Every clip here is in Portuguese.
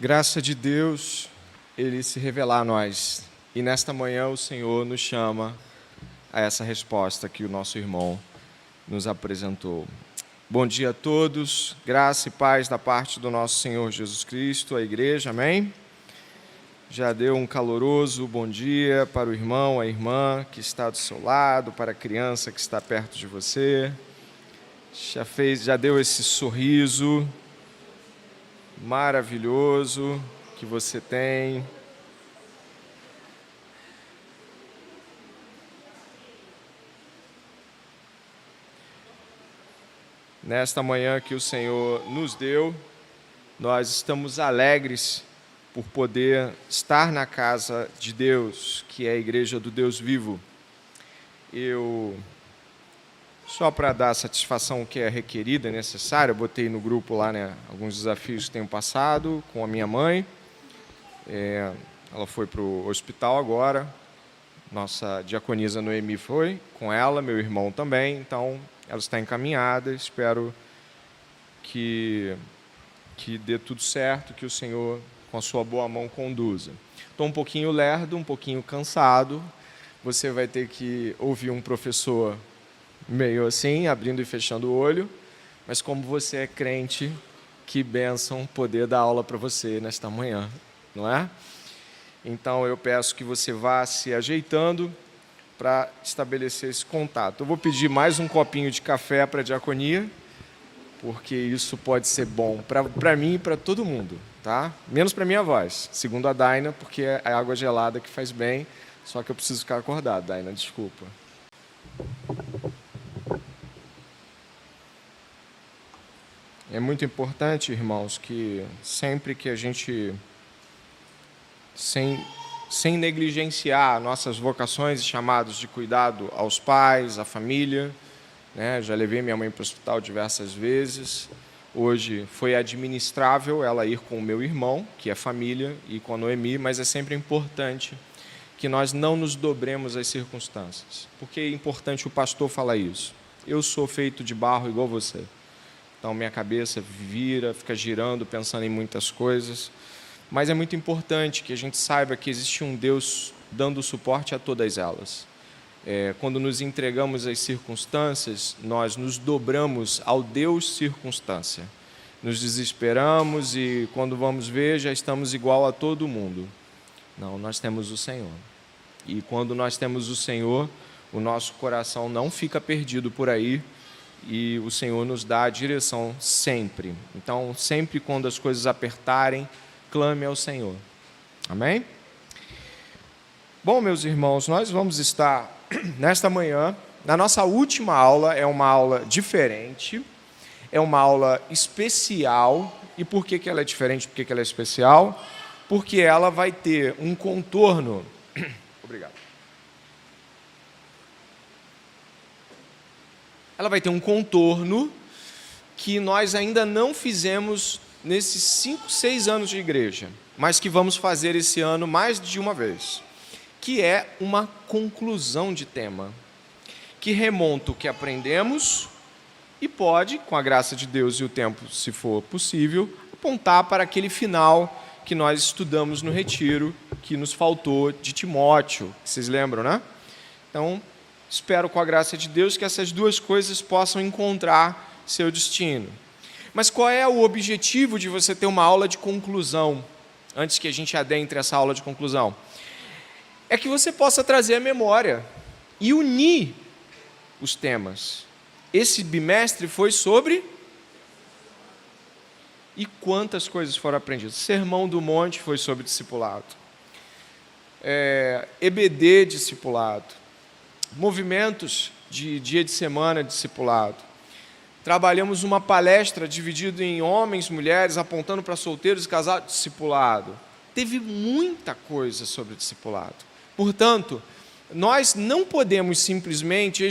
Graça de Deus, Ele se revelar a nós. E nesta manhã o Senhor nos chama a essa resposta que o nosso irmão nos apresentou. Bom dia a todos, graça e paz da parte do nosso Senhor Jesus Cristo, a igreja, amém? Já deu um caloroso bom dia para o irmão, a irmã que está do seu lado, para a criança que está perto de você. Já deu esse sorriso maravilhoso que você tem. Nesta manhã que o Senhor nos deu, nós estamos alegres por poder estar na casa de Deus, que é a igreja do Deus vivo. Só para dar a satisfação que é requerida, é necessária, eu botei no grupo lá, alguns desafios que tenho passado com a minha mãe. Ela foi para o hospital agora, nossa diaconisa Noemi foi com ela, meu irmão também, então ela está encaminhada, espero que dê tudo certo, que o Senhor, com a sua boa mão, conduza. Estou um pouquinho lerdo, um pouquinho cansado, você vai ter que ouvir um professor meio assim, abrindo e fechando o olho, mas como você é crente, que bênção poder dar aula para você nesta manhã, não é? Então eu peço que você vá se ajeitando para estabelecer esse contato. Eu vou pedir mais um copinho de café para a diaconia, porque isso pode ser bom para mim e para todo mundo, tá? Menos para minha voz, segundo a Daina, porque é a água gelada que faz bem, só que eu preciso ficar acordado, Daina, desculpa. É muito importante, irmãos, que sempre que a gente, sem negligenciar nossas vocações e chamados de cuidado aos pais, à família, já levei minha mãe para o hospital diversas vezes. Hoje foi administrável ela ir com o meu irmão, que é família, e com a Noemi, mas é sempre importante que nós não nos dobremos às circunstâncias. Porque é importante o pastor falar isso. Eu sou feito de barro igual você. Então minha cabeça fica girando, pensando em muitas coisas. Mas é muito importante que a gente saiba que existe um Deus dando suporte a todas elas. Quando nos entregamos às circunstâncias, nós nos dobramos ao Deus circunstância. Nos desesperamos e, quando vamos ver, já estamos igual a todo mundo. Não, nós temos o Senhor. E quando nós temos o Senhor, o nosso coração não fica perdido por aí e o Senhor nos dá a direção sempre. Então, sempre quando as coisas apertarem, clame ao Senhor. Amém? Bom, meus irmãos, nós vamos estar nesta manhã, na nossa última aula, é uma aula diferente, é uma aula especial. E por que ela é diferente, por que ela é especial? Porque ela vai ter um contorno... Obrigado. Ela vai ter um contorno que nós ainda não fizemos nesses 5, 6 anos de igreja, mas que vamos fazer esse ano mais de uma vez, que é uma conclusão de tema, que remonta o que aprendemos e pode, com a graça de Deus e o tempo, se for possível, apontar para aquele final que nós estudamos no retiro, que nos faltou de Timóteo, vocês lembram, né? Então, espero, com a graça de Deus, que essas duas coisas possam encontrar seu destino. Mas qual é o objetivo de você ter uma aula de conclusão, antes que a gente adentre essa aula de conclusão? É que você possa trazer a memória e unir os temas. Esse bimestre foi sobre... E quantas coisas foram aprendidas? Sermão do Monte foi sobre discipulado. EBD, discipulado. Movimentos de dia de semana, discipulado. Trabalhamos uma palestra dividida em homens, mulheres, apontando para solteiros e casados, discipulado. Teve muita coisa sobre discipulado. Portanto, nós não podemos simplesmente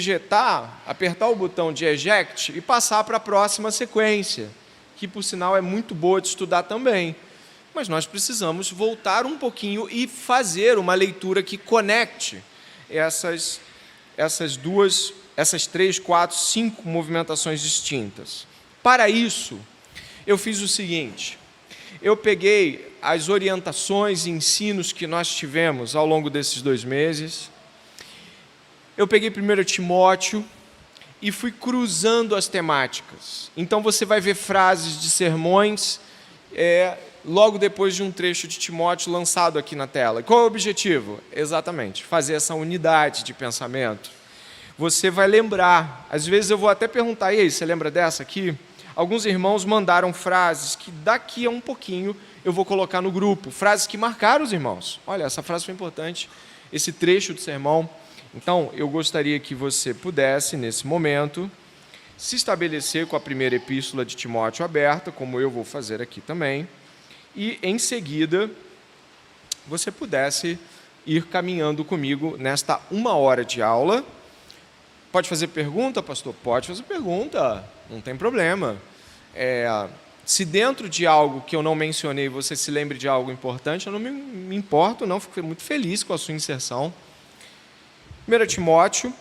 apertar o botão de eject e passar para a próxima sequência, que, por sinal, é muito boa de estudar também. Mas nós precisamos voltar um pouquinho e fazer uma leitura que conecte essas 3, 4, 5 movimentações distintas. Para isso, eu fiz o seguinte: eu peguei as orientações e ensinos que nós tivemos ao longo desses 2 meses. Eu peguei 1 Timóteo e fui cruzando as temáticas. Então você vai ver frases de sermões logo depois de um trecho de Timóteo lançado aqui na tela. Qual é o objetivo? Exatamente, fazer essa unidade de pensamento. Você vai lembrar, às vezes eu vou até perguntar, e aí, você lembra dessa aqui? Alguns irmãos mandaram frases que daqui a um pouquinho eu vou colocar no grupo, frases que marcaram os irmãos. Olha, essa frase foi importante, esse trecho do sermão. Então, eu gostaria que você pudesse, nesse momento, se estabelecer com a primeira epístola de Timóteo aberta, como eu vou fazer aqui também, e, em seguida, você pudesse ir caminhando comigo nesta 1 hora de aula. Pode fazer pergunta, pastor? Pode fazer pergunta, não tem problema. Se dentro de algo que eu não mencionei, você se lembre de algo importante, eu não me importo, não, fico muito feliz com a sua inserção. 1 Timóteo,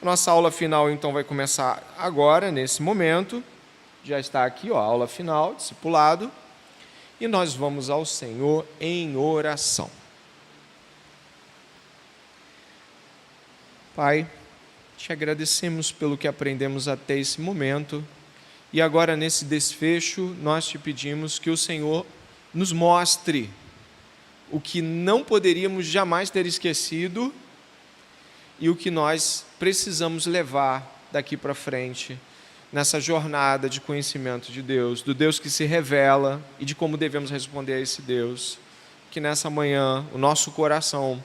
nossa aula final então vai começar agora, nesse momento. Já está aqui, a aula final, discipulado. E nós vamos ao Senhor em oração. Pai, te agradecemos pelo que aprendemos até esse momento. E agora, nesse desfecho, nós te pedimos que o Senhor nos mostre o que não poderíamos jamais ter esquecido e o que nós precisamos levar daqui para frente, nessa jornada de conhecimento de Deus, do Deus que se revela e de como devemos responder a esse Deus. Que nessa manhã o nosso coração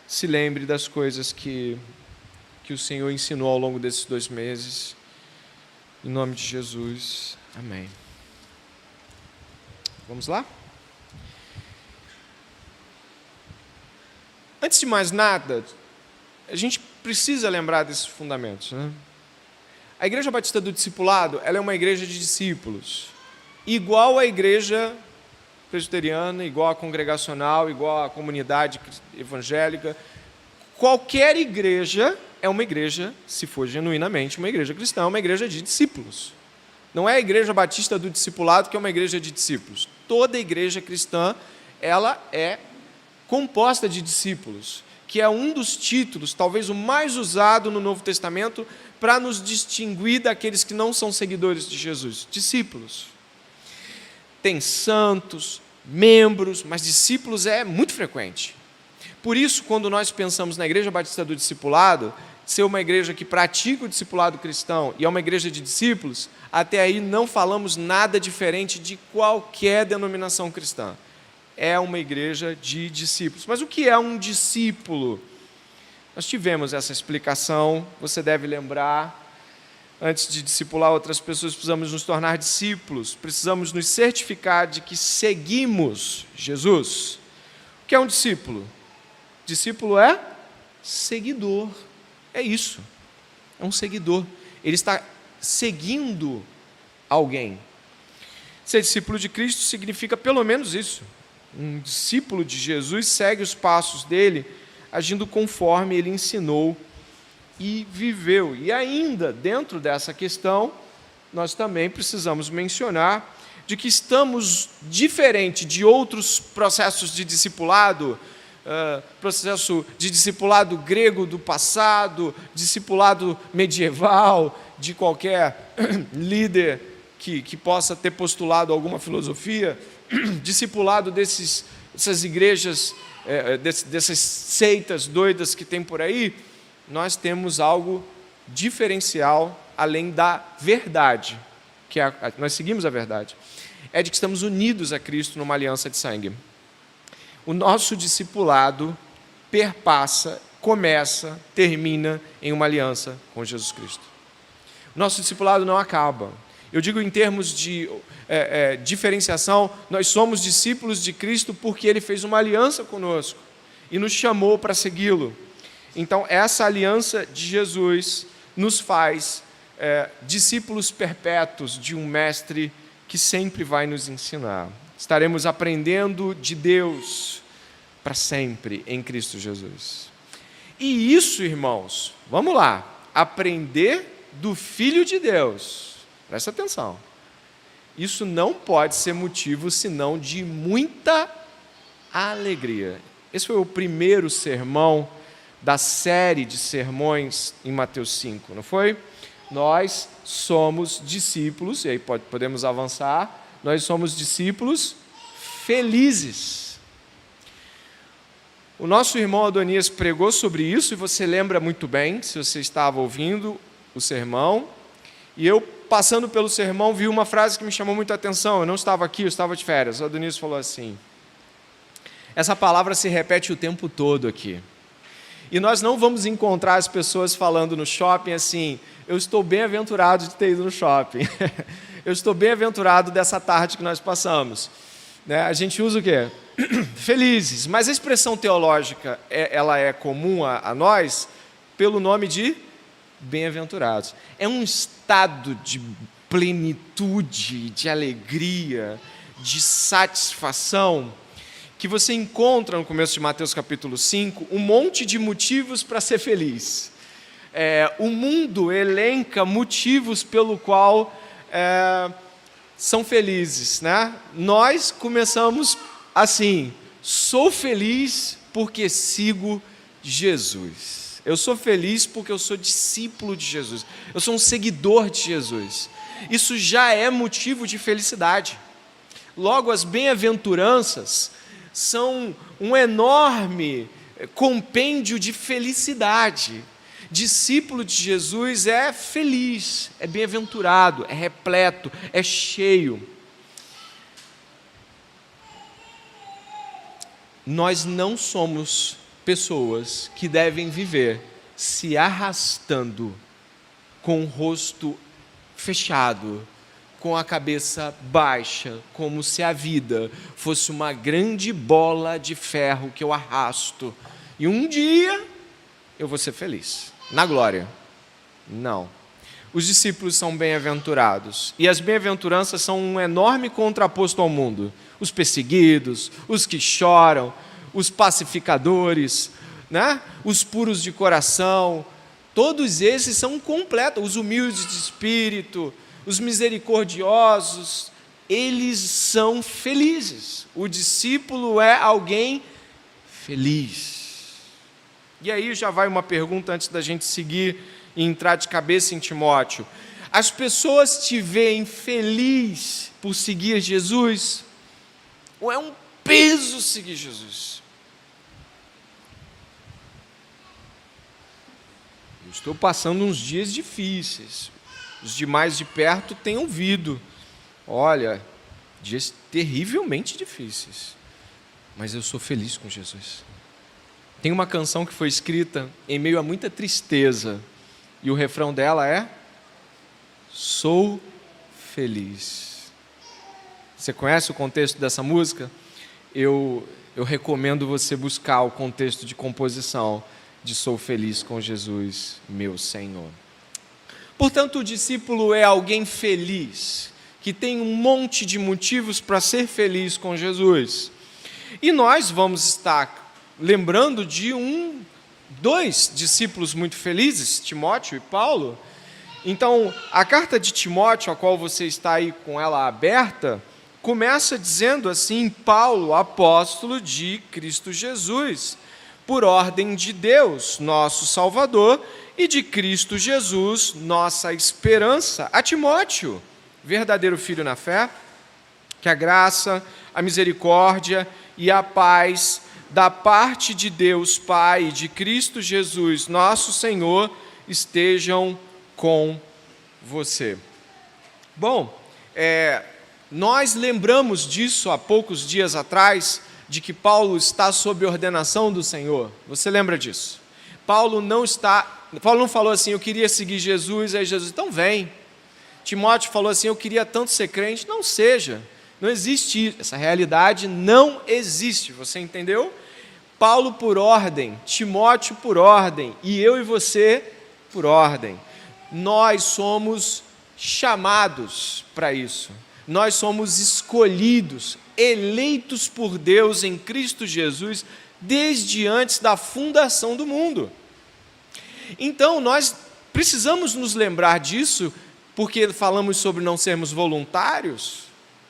se lembre das coisas que o Senhor ensinou ao longo desses 2 meses. Em nome de Jesus, amém. Vamos lá? Antes de mais nada, a gente precisa lembrar desses fundamentos, né? A Igreja Batista do Discipulado, ela é uma igreja de discípulos, igual à igreja presbiteriana, igual à congregacional, igual à comunidade evangélica. Qualquer igreja é uma igreja, se for genuinamente uma igreja cristã, uma igreja de discípulos. Não é a Igreja Batista do Discipulado que é uma igreja de discípulos. Toda igreja cristã, ela é composta de discípulos, que é um dos títulos, talvez o mais usado no Novo Testamento, para nos distinguir daqueles que não são seguidores de Jesus. Discípulos. Tem santos, membros, mas discípulos é muito frequente. Por isso, quando nós pensamos na Igreja Batista do Discipulado, ser uma igreja que pratica o discipulado cristão e é uma igreja de discípulos, até aí não falamos nada diferente de qualquer denominação cristã. É uma igreja de discípulos. Mas o que é um discípulo? Nós tivemos essa explicação, você deve lembrar. Antes de discipular outras pessoas, precisamos nos tornar discípulos, precisamos nos certificar de que seguimos Jesus. O que é um discípulo? Discípulo é seguidor. É isso. É um seguidor. Ele está seguindo alguém. Ser discípulo de Cristo significa pelo menos isso. Um discípulo de Jesus segue os passos dele, agindo conforme ele ensinou e viveu. E ainda, dentro dessa questão, nós também precisamos mencionar de que estamos diferente de outros processos de discipulado, processo de discipulado grego do passado, discipulado medieval, de qualquer líder que possa ter postulado alguma filosofia, discipulado dessas igrejas, dessas seitas doidas que tem por aí. Nós temos algo diferencial, além da verdade, que nós seguimos a verdade, é de que estamos unidos a Cristo numa aliança de sangue. O nosso discipulado perpassa, começa, termina em uma aliança com Jesus Cristo. O nosso discipulado não acaba. Eu digo em termos de diferenciação, nós somos discípulos de Cristo porque Ele fez uma aliança conosco e nos chamou para segui-lo. Então, essa aliança de Jesus nos faz discípulos perpétuos de um mestre que sempre vai nos ensinar. Estaremos aprendendo de Deus para sempre em Cristo Jesus. E isso, irmãos, vamos lá, aprender do Filho de Deus. Presta atenção. isso não pode ser motivo senão de muita alegria. Esse foi o primeiro sermão da série de sermões em Mateus 5, não foi? Nós somos discípulos, e aí podemos avançar, nós somos discípulos felizes. O nosso irmão Adonias pregou sobre isso, e você lembra muito bem, se você estava ouvindo o sermão, e eu, passando pelo sermão, vi uma frase que me chamou muita atenção. Eu não estava aqui, eu estava de férias. O Adonias falou assim: essa palavra se repete o tempo todo aqui. E nós não vamos encontrar as pessoas falando no shopping assim: eu estou bem-aventurado de ter ido no shopping. Eu estou bem-aventurado dessa tarde que nós passamos. Né? A gente usa o quê? Felizes. Mas a expressão teológica, ela é comum a nós pelo nome de bem-aventurados. É um estado de plenitude, de alegria, de satisfação, que você encontra no começo de Mateus capítulo 5, um monte de motivos para ser feliz. O mundo elenca motivos pelo qual são felizes, né? Nós começamos assim: sou feliz porque sigo Jesus. Eu sou feliz porque eu sou discípulo de Jesus. Eu sou um seguidor de Jesus. Isso já é motivo de felicidade. Logo, as bem-aventuranças são um enorme compêndio de felicidade. Discípulo de Jesus é feliz, é bem-aventurado, é repleto, é cheio. Nós não somos pessoas que devem viver se arrastando com o rosto fechado, com a cabeça baixa, como se a vida fosse uma grande bola de ferro que eu arrasto e um dia eu vou ser feliz, na glória. Não. Os discípulos são bem-aventurados, e as bem-aventuranças são um enorme contraposto ao mundo. Os perseguidos, os que choram, os pacificadores, né? Os puros de coração, todos esses são completos, os humildes de espírito, os misericordiosos, eles são felizes. O discípulo é alguém feliz. E aí já vai uma pergunta antes da gente seguir e entrar de cabeça em Timóteo. As pessoas te veem feliz por seguir Jesus? Ou é um peso seguir Jesus? Eu estou passando uns dias difíceis. Os de mais de perto têm ouvido. Olha, dias terrivelmente difíceis. Mas eu sou feliz com Jesus. Tem uma canção que foi escrita em meio a muita tristeza. E o refrão dela é: sou feliz. Você conhece o contexto dessa música? Eu recomendo você buscar o contexto de composição de Sou Feliz com Jesus, meu Senhor. Portanto, o discípulo é alguém feliz, que tem um monte de motivos para ser feliz com Jesus. E nós vamos estar lembrando de dois discípulos muito felizes, Timóteo e Paulo. Então, a carta de Timóteo, a qual você está aí com ela aberta, começa dizendo assim: Paulo, apóstolo de Cristo Jesus, por ordem de Deus, nosso Salvador, e de Cristo Jesus, nossa esperança, a Timóteo, verdadeiro filho na fé, que a graça, a misericórdia e a paz da parte de Deus Pai e de Cristo Jesus, nosso Senhor, estejam com você. Bom, nós lembramos disso há poucos dias atrás, de que Paulo está sob ordenação do Senhor. Você lembra disso? Paulo não falou assim: eu queria seguir Jesus, aí Jesus, então vem. Timóteo falou assim: eu queria tanto ser crente, não seja. Não existe, essa realidade não existe, você entendeu? Paulo por ordem, Timóteo por ordem, e eu e você por ordem. Nós somos chamados para isso. Nós somos escolhidos, eleitos por Deus em Cristo Jesus, desde antes da fundação do mundo. Então, nós precisamos nos lembrar disso Porque falamos sobre não sermos voluntários?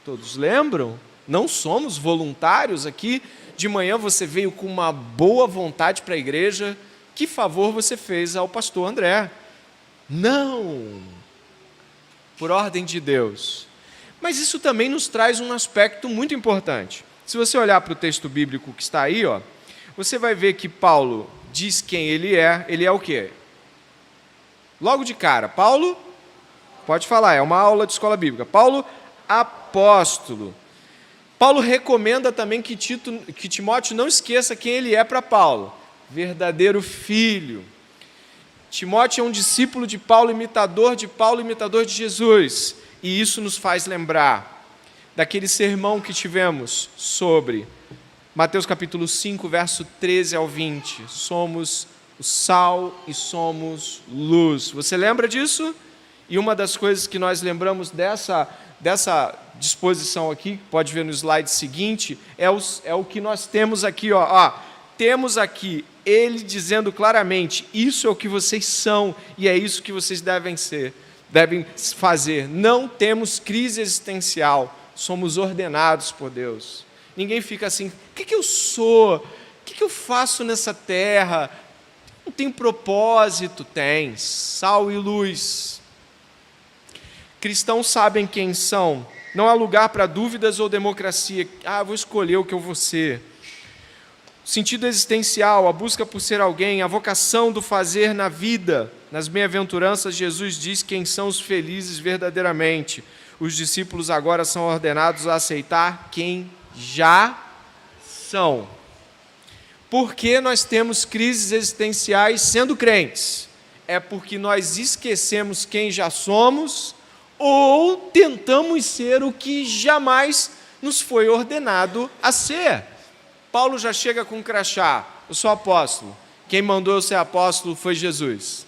Todos lembram? Não somos voluntários aqui. De manhã você veio com uma boa vontade para a igreja. Que favor você fez ao pastor André? Não! Por ordem de Deus. Mas isso também nos traz um aspecto muito importante. Se você olhar para o texto bíblico que está aí, você vai ver que Paulo diz quem ele é o quê? Logo de cara, Paulo, pode falar, é uma aula de escola bíblica. Paulo, apóstolo. Paulo recomenda também que Timóteo não esqueça quem ele é para Paulo. Verdadeiro filho. Timóteo é um discípulo de Paulo, imitador de Jesus. E isso nos faz lembrar daquele sermão que tivemos sobre Mateus capítulo 5, verso 13 ao 20. Somos o sal e somos luz. Você lembra disso? E uma das coisas que nós lembramos dessa disposição aqui, pode ver no slide seguinte, é o que nós temos aqui. Temos aqui ele dizendo claramente, isso é o que vocês são e é isso que vocês devem fazer. Não temos crise existencial, somos ordenados por Deus. Ninguém fica assim, o que eu sou? O que eu faço nessa terra? Não tem propósito? Tem, sal e luz. Cristãos sabem quem são, não há lugar para dúvidas ou democracia. Vou escolher o que eu vou ser. O sentido existencial, a busca por ser alguém, a vocação do fazer na vida. Nas bem-aventuranças, Jesus diz quem são os felizes verdadeiramente. Os discípulos agora são ordenados a aceitar quem já são. Por que nós temos crises existenciais sendo crentes? É porque nós esquecemos quem já somos ou tentamos ser o que jamais nos foi ordenado a ser. Paulo já chega com um crachá, eu sou apóstolo. Quem mandou eu ser apóstolo foi Jesus.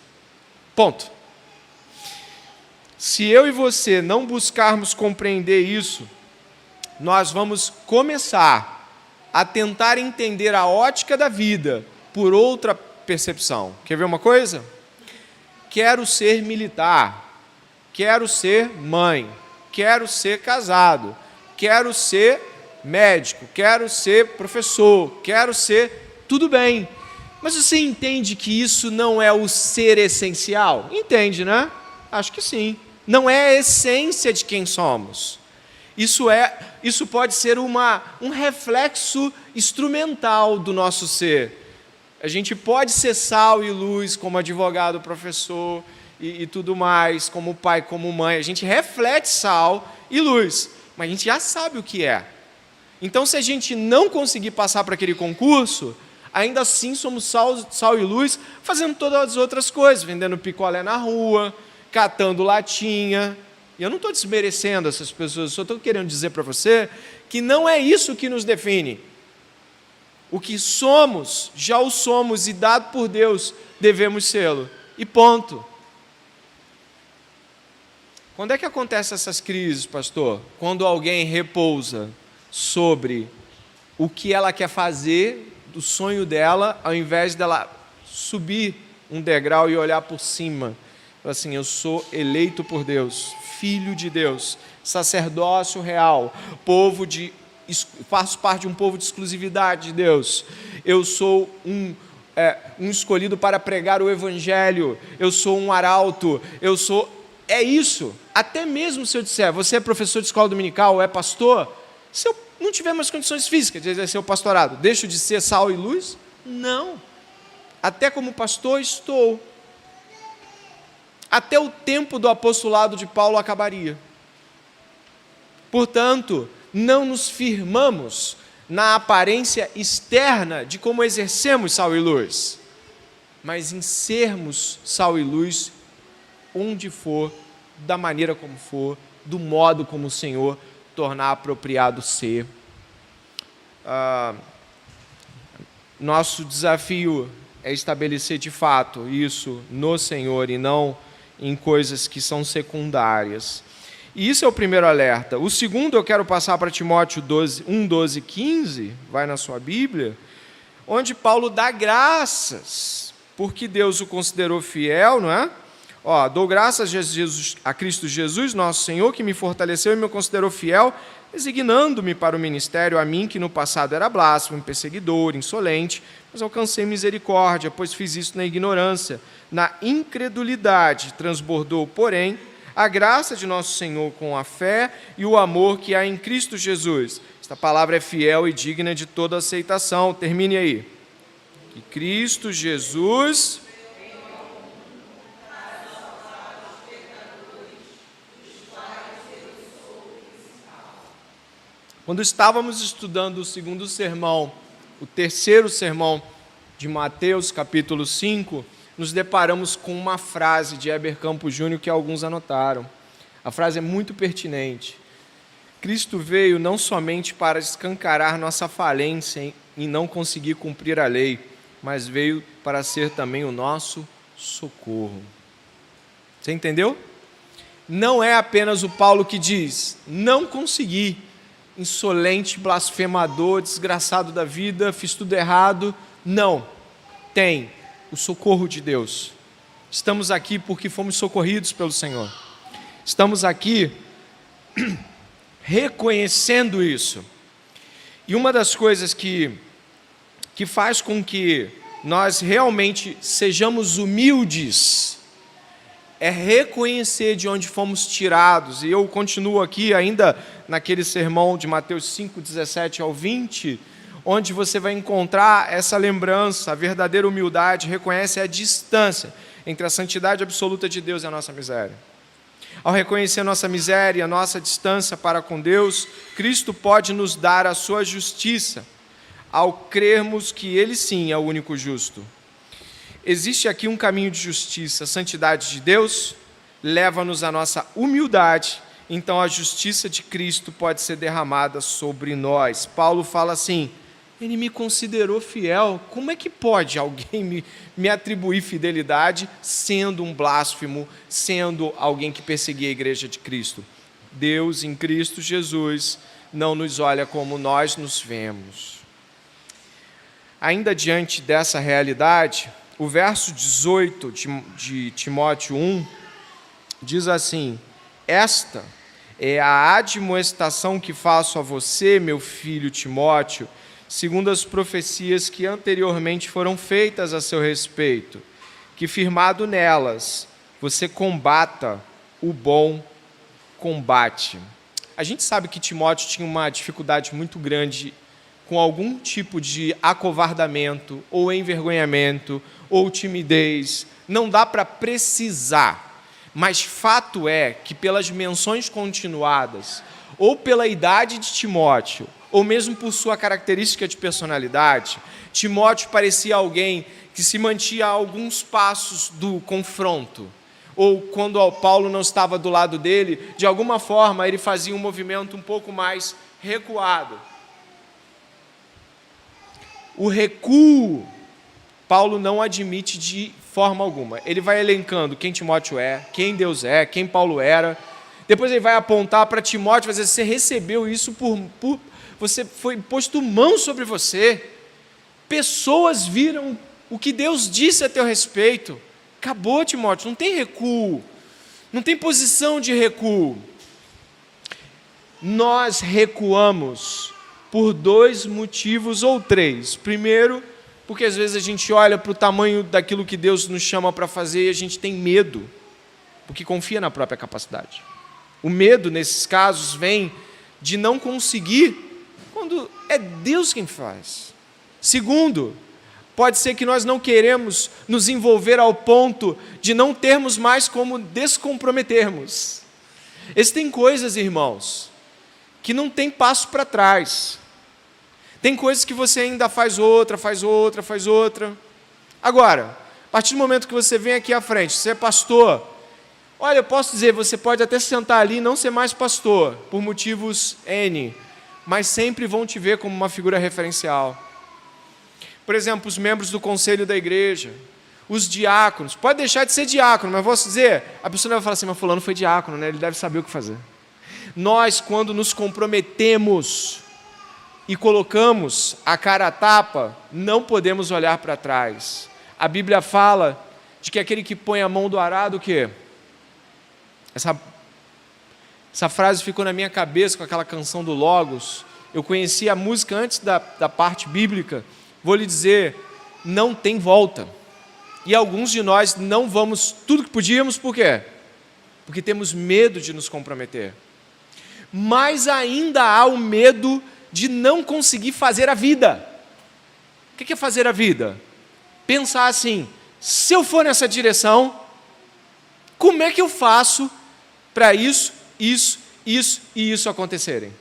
Ponto. Se eu e você não buscarmos compreender isso, nós vamos começar a tentar entender a ótica da vida por outra percepção. Quer ver uma coisa? Quero ser militar, quero ser mãe, quero ser casado, quero ser médico, quero ser professor, quero ser... Tudo bem, mas você entende que isso não é o ser essencial? Entende, né? Acho que sim. Não é a essência de quem somos. Isso pode ser um reflexo instrumental do nosso ser. A gente pode ser sal e luz como advogado, professor e tudo mais, como pai, como mãe. A gente reflete sal e luz, mas a gente já sabe o que é. Então, se a gente não conseguir passar para aquele concurso, ainda assim somos sal e luz, fazendo todas as outras coisas, vendendo picolé na rua, catando latinha. E eu não estou desmerecendo essas pessoas, só estou querendo dizer para você que não é isso que nos define. O que somos, já o somos, e dado por Deus, devemos sê-lo. E ponto. Quando é que acontecem essas crises, pastor? Quando alguém repousa sobre o que ela quer fazer, do sonho dela, ao invés dela subir um degrau e olhar por cima. Assim, eu sou eleito por Deus, filho de Deus, sacerdócio real, faço parte de um povo de exclusividade de Deus. Eu sou um escolhido para pregar o evangelho. Eu sou um arauto. É isso. Até mesmo se eu disser, você é professor de escola dominical ou é pastor, se eu não tiver mais condições físicas de exercer o pastorado, deixo de ser sal e luz? Não. Até como pastor estou. Até o tempo do apostolado de Paulo acabaria. Portanto, não nos firmamos na aparência externa de como exercemos sal e luz, mas em sermos sal e luz onde for, da maneira como for, do modo como o Senhor tornar apropriado ser. Nosso desafio é estabelecer de fato isso no Senhor e não em coisas que são secundárias. E isso é o primeiro alerta. O segundo eu quero passar para Timóteo 1, 12, 15, vai na sua Bíblia, onde Paulo dá graças, porque Deus o considerou fiel, não é? Dou graças a Cristo Jesus, nosso Senhor, que me fortaleceu e me considerou fiel, designando-me para o ministério, a mim que no passado era blasfemo, perseguidor, insolente, mas alcancei misericórdia, pois fiz isso na ignorância. Na incredulidade transbordou, porém, a graça de nosso Senhor com a fé e o amor que há em Cristo Jesus. Esta palavra é fiel e digna de toda aceitação. Termine aí. Que Cristo Jesus... Quando estávamos estudando o segundo sermão, o terceiro sermão de Mateus, capítulo 5, nos deparamos com uma frase de Heber Campos Júnior que alguns anotaram. A frase é muito pertinente. Cristo veio não somente para escancarar nossa falência em não conseguir cumprir a lei, mas veio para ser também o nosso socorro. Você entendeu? Não é apenas o Paulo que diz, não consegui, insolente, blasfemador, desgraçado da vida, fiz tudo errado. Não, tem o socorro de Deus. Estamos aqui porque fomos socorridos pelo Senhor. Estamos aqui reconhecendo isso. E uma das coisas que faz com que nós realmente sejamos humildes é reconhecer de onde fomos tirados. E eu continuo aqui ainda naquele sermão de Mateus 5, 17 ao 20, onde você vai encontrar essa lembrança. A verdadeira humildade reconhece a distância entre a santidade absoluta de Deus e a nossa miséria. Ao reconhecer nossa miséria, a nossa distância para com Deus, Cristo pode nos dar a sua justiça, ao crermos que Ele sim é o único justo. Existe aqui um caminho de justiça. A santidade de Deus leva-nos à nossa humildade, então a justiça de Cristo pode ser derramada sobre nós. Paulo fala assim, Ele me considerou fiel, como é que pode alguém me atribuir fidelidade sendo um blasfemo, sendo alguém que perseguia a igreja de Cristo? Deus em Cristo Jesus não nos olha como nós nos vemos. Ainda diante dessa realidade, o verso 18 de Timóteo 1 diz assim, esta é a admoestação que faço a você, meu filho Timóteo, segundo as profecias que anteriormente foram feitas a seu respeito, que firmado nelas, você combata o bom combate. A gente sabe que Timóteo tinha uma dificuldade muito grande com algum tipo de acovardamento, ou envergonhamento, ou timidez. Não dá para precisar, mas fato é que pelas menções continuadas, ou pela idade de Timóteo, ou mesmo por sua característica de personalidade, Timóteo parecia alguém que se mantinha a alguns passos do confronto. Ou quando Paulo não estava do lado dele, de alguma forma ele fazia um movimento um pouco mais recuado. O recuo, Paulo não admite de forma alguma. Ele vai elencando quem Timóteo é, quem Deus é, quem Paulo era. Depois ele vai apontar para Timóteo, vai dizer, você recebeu isso você foi posto mão sobre você. Pessoas viram o que Deus disse a teu respeito. Acabou, Timóteo, não tem recuo. Não tem posição de recuo. Nós recuamos por dois motivos ou três. Primeiro, porque às vezes a gente olha para o tamanho daquilo que Deus nos chama para fazer e a gente tem medo, porque confia na própria capacidade. O medo, nesses casos, vem de não conseguir quando é Deus quem faz. Segundo, pode ser que nós não queremos nos envolver ao ponto de não termos mais como descomprometermos. Existem coisas, irmãos, que não tem passo para trás. Tem coisas que você ainda faz outra. Agora, a partir do momento que você vem aqui à frente, você é pastor, olha, eu posso dizer, você pode até sentar ali e não ser mais pastor, por motivos N, mas sempre vão te ver como uma figura referencial. Por exemplo, os membros do conselho da igreja, os diáconos, pode deixar de ser diácono, mas posso dizer, a pessoa vai falar assim, mas fulano foi diácono, né? Ele deve saber o que fazer. Nós, quando nos comprometemos e colocamos a cara a tapa, não podemos olhar para trás. A Bíblia fala de que aquele que põe a mão do arado, o quê? Essa frase ficou na minha cabeça com aquela canção do Logos. Eu conheci a música antes da parte bíblica. Vou lhe dizer, não tem volta. E alguns de nós não vamos tudo que podíamos, por quê? Porque temos medo de nos comprometer. Mas ainda há o medo de não conseguir fazer a vida. O que é fazer a vida? Pensar assim, se eu for nessa direção, como é que eu faço para isso e isso acontecerem?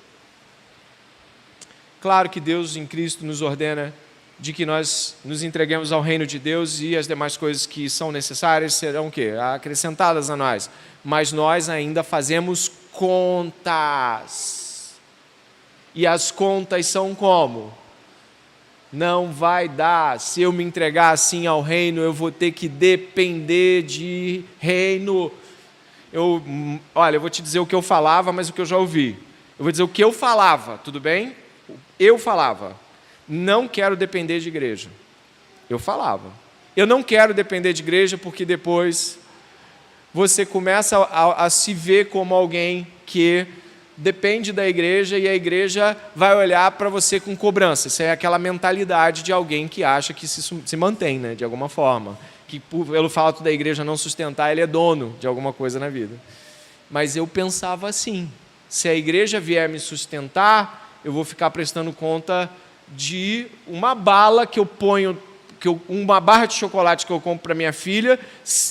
Claro que Deus em Cristo nos ordena de que nós nos entreguemos ao reino de Deus e as demais coisas que são necessárias serão o quê? Acrescentadas a nós. Mas nós ainda fazemos contas. E as contas são como? Não vai dar. Se eu me entregar assim ao reino, eu vou ter que depender de reino. Olha, eu vou te dizer o que eu falava, mas o que eu já ouvi. Eu vou dizer o que eu falava, tudo bem? Eu falava, não quero depender de igreja. Eu falava. Eu não quero depender de igreja porque depois você começa a se ver como alguém que depende da igreja e a igreja vai olhar para você com cobrança. Isso é aquela mentalidade de alguém que acha que se mantém, né, de alguma forma. Que pelo fato da igreja não sustentar, ele é dono de alguma coisa na vida. Mas eu pensava assim, se a igreja vier me sustentar, eu vou ficar prestando conta de uma bala que eu ponho, uma barra de chocolate que eu compro para minha filha,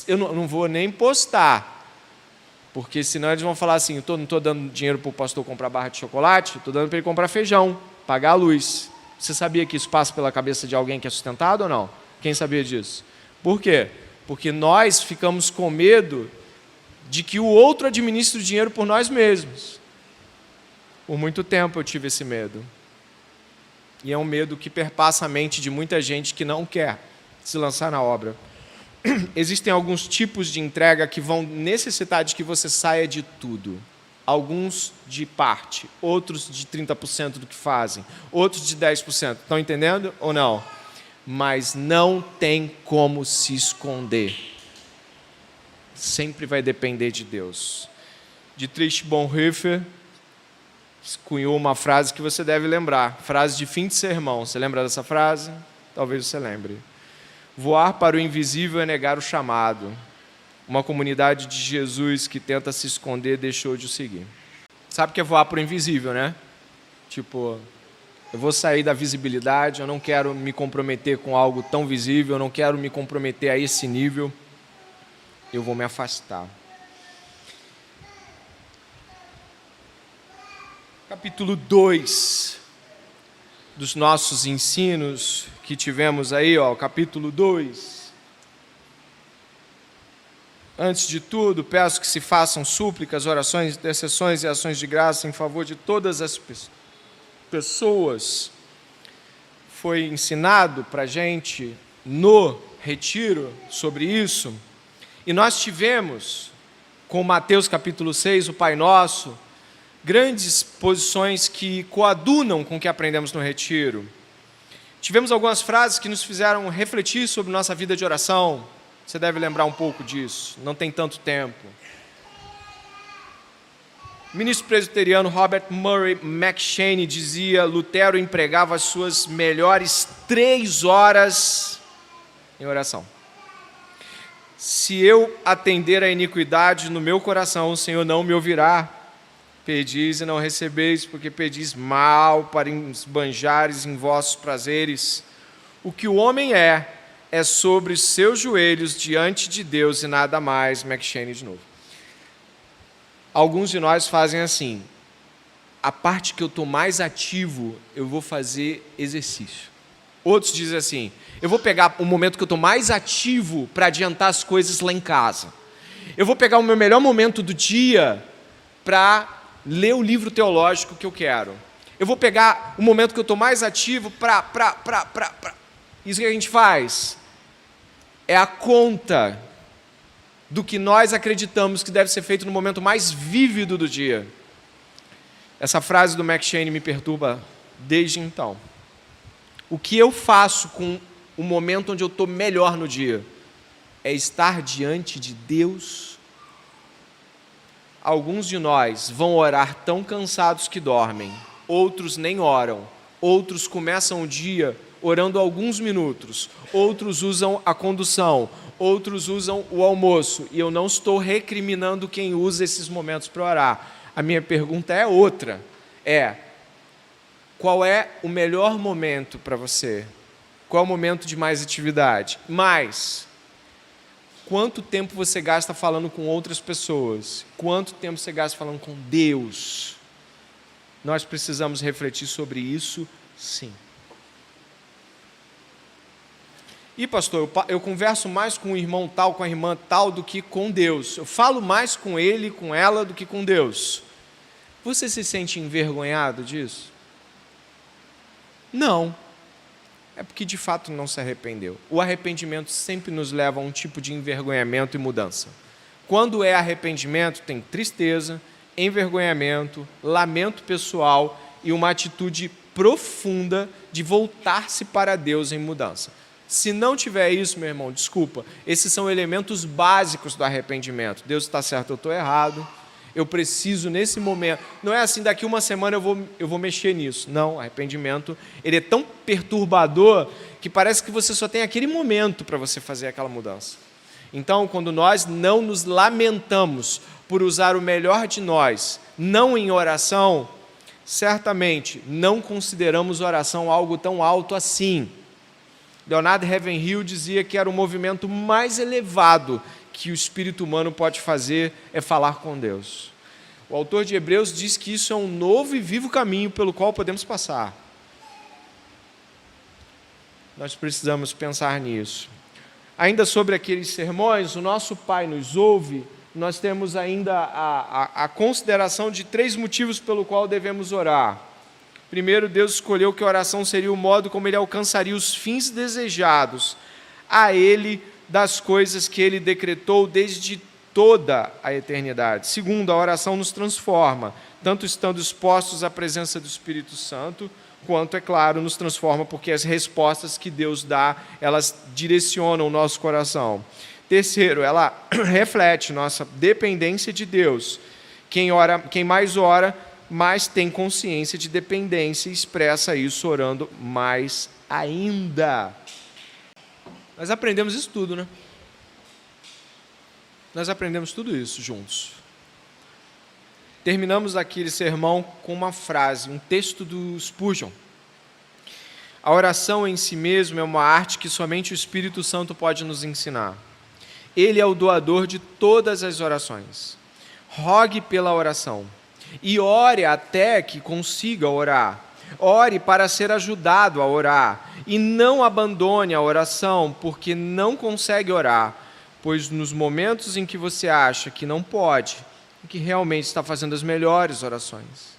eu não vou nem postar. Porque senão eles vão falar assim, eu não estou dando dinheiro para o pastor comprar barra de chocolate, estou dando para ele comprar feijão, pagar a luz. Você sabia que isso passa pela cabeça de alguém que é sustentado ou não? Quem sabia disso? Por quê? Porque nós ficamos com medo de que o outro administre o dinheiro por nós mesmos. Por muito tempo eu tive esse medo. E é um medo que perpassa a mente de muita gente que não quer se lançar na obra. Existem alguns tipos de entrega que vão necessitar de que você saia de tudo. Alguns de parte, outros de 30% do que fazem, outros de 10%. Estão entendendo ou não? Mas não tem como se esconder. Sempre vai depender de Deus. Dietrich Bonhoeffer cunhou uma frase que você deve lembrar, frase de fim de sermão. Você lembra dessa frase? Talvez você lembre. Voar para o invisível é negar o chamado. Uma comunidade de Jesus que tenta se esconder deixou de o seguir. Sabe o que é voar para o invisível, né? Tipo, eu vou sair da visibilidade, eu não quero me comprometer com algo tão visível, eu não quero me comprometer a esse nível, eu vou me afastar. Capítulo 2 dos nossos ensinos que tivemos aí, ó, capítulo 2. Antes de tudo, peço que se façam súplicas, orações, intercessões e ações de graça em favor de todas as pessoas. Foi ensinado para a gente no retiro sobre isso. E nós tivemos, com Mateus capítulo 6, o Pai Nosso, grandes posições que coadunam com o que aprendemos no retiro. Tivemos algumas frases que nos fizeram refletir sobre nossa vida de oração. Você deve lembrar um pouco disso, não tem tanto tempo. O ministro presbiteriano Robert Murray McCheyne dizia: Lutero empregava as suas melhores 3 horas em oração. Se eu atender à iniquidade no meu coração, o Senhor não me ouvirá. Pedis e não recebeis, porque pedis mal para esbanjares em vossos prazeres. O que o homem é sobre os seus joelhos diante de Deus e nada mais. McCheyne de novo. Alguns de nós fazem assim, a parte que eu estou mais ativo, eu vou fazer exercício. Outros dizem assim, eu vou pegar o momento que eu estou mais ativo para adiantar as coisas lá em casa. Eu vou pegar o meu melhor momento do dia para ler o livro teológico que eu quero. Eu vou pegar o momento que eu estou mais ativo para... Isso que a gente faz é a conta do que nós acreditamos que deve ser feito no momento mais vívido do dia. Essa frase do McCheyne me perturba desde então. O que eu faço com o momento onde eu estou melhor no dia? é estar diante de Deus. Alguns de nós vão orar tão cansados que dormem, outros nem oram, outros começam o dia orando alguns minutos, outros usam a condução, outros usam o almoço, e eu não estou recriminando quem usa esses momentos para orar. A minha pergunta é outra, qual é o melhor momento para você? Qual é o momento de mais atividade? Mas, quanto tempo você gasta falando com outras pessoas? Quanto tempo você gasta falando com Deus? Nós precisamos refletir sobre isso, sim. E pastor, eu converso mais com o irmão tal, com a irmã tal, do que com Deus. Eu falo mais com ele, com ela, do que com Deus. Você se sente envergonhado disso? Não. É porque de fato não se arrependeu. O arrependimento sempre nos leva a um tipo de envergonhamento e mudança. Quando é arrependimento, tem tristeza, envergonhamento, lamento pessoal e uma atitude profunda de voltar-se para Deus em mudança. Se não tiver isso, meu irmão, desculpa, esses são elementos básicos do arrependimento. Deus está certo, eu estou errado. Eu preciso nesse momento, não é assim, daqui uma semana eu vou mexer nisso. Não, arrependimento, ele é tão perturbador que parece que você só tem aquele momento para você fazer aquela mudança. Então, quando nós não nos lamentamos por usar o melhor de nós, não em oração, certamente não consideramos oração algo tão alto assim. Leonard Ravenhill dizia que era o movimento mais elevado que o espírito humano pode fazer é falar com Deus. O autor de Hebreus diz que isso é um novo e vivo caminho pelo qual podemos passar. Nós precisamos pensar nisso. Ainda sobre aqueles sermões, o nosso Pai nos ouve, nós temos ainda a consideração de 3 motivos pelo qual devemos orar. Primeiro, Deus escolheu que a oração seria o modo como Ele alcançaria os fins desejados a Ele das coisas que Ele decretou desde toda a eternidade. Segundo, a oração nos transforma, tanto estando expostos à presença do Espírito Santo, quanto, é claro, nos transforma porque as respostas que Deus dá, elas direcionam o nosso coração. Terceiro, ela reflete nossa dependência de Deus. Quem mais ora, mais tem consciência de dependência e expressa isso orando mais ainda. Nós aprendemos isso tudo, né? Nós aprendemos tudo isso juntos. Terminamos aquele sermão com uma frase, um texto do Spurgeon. A oração em si mesma é uma arte que somente o Espírito Santo pode nos ensinar. Ele é o doador de todas as orações. Rogue pela oração e ore até que consiga orar. Ore para ser ajudado a orar e não abandone a oração porque não consegue orar, pois nos momentos em que você acha que não pode, que realmente está fazendo as melhores orações.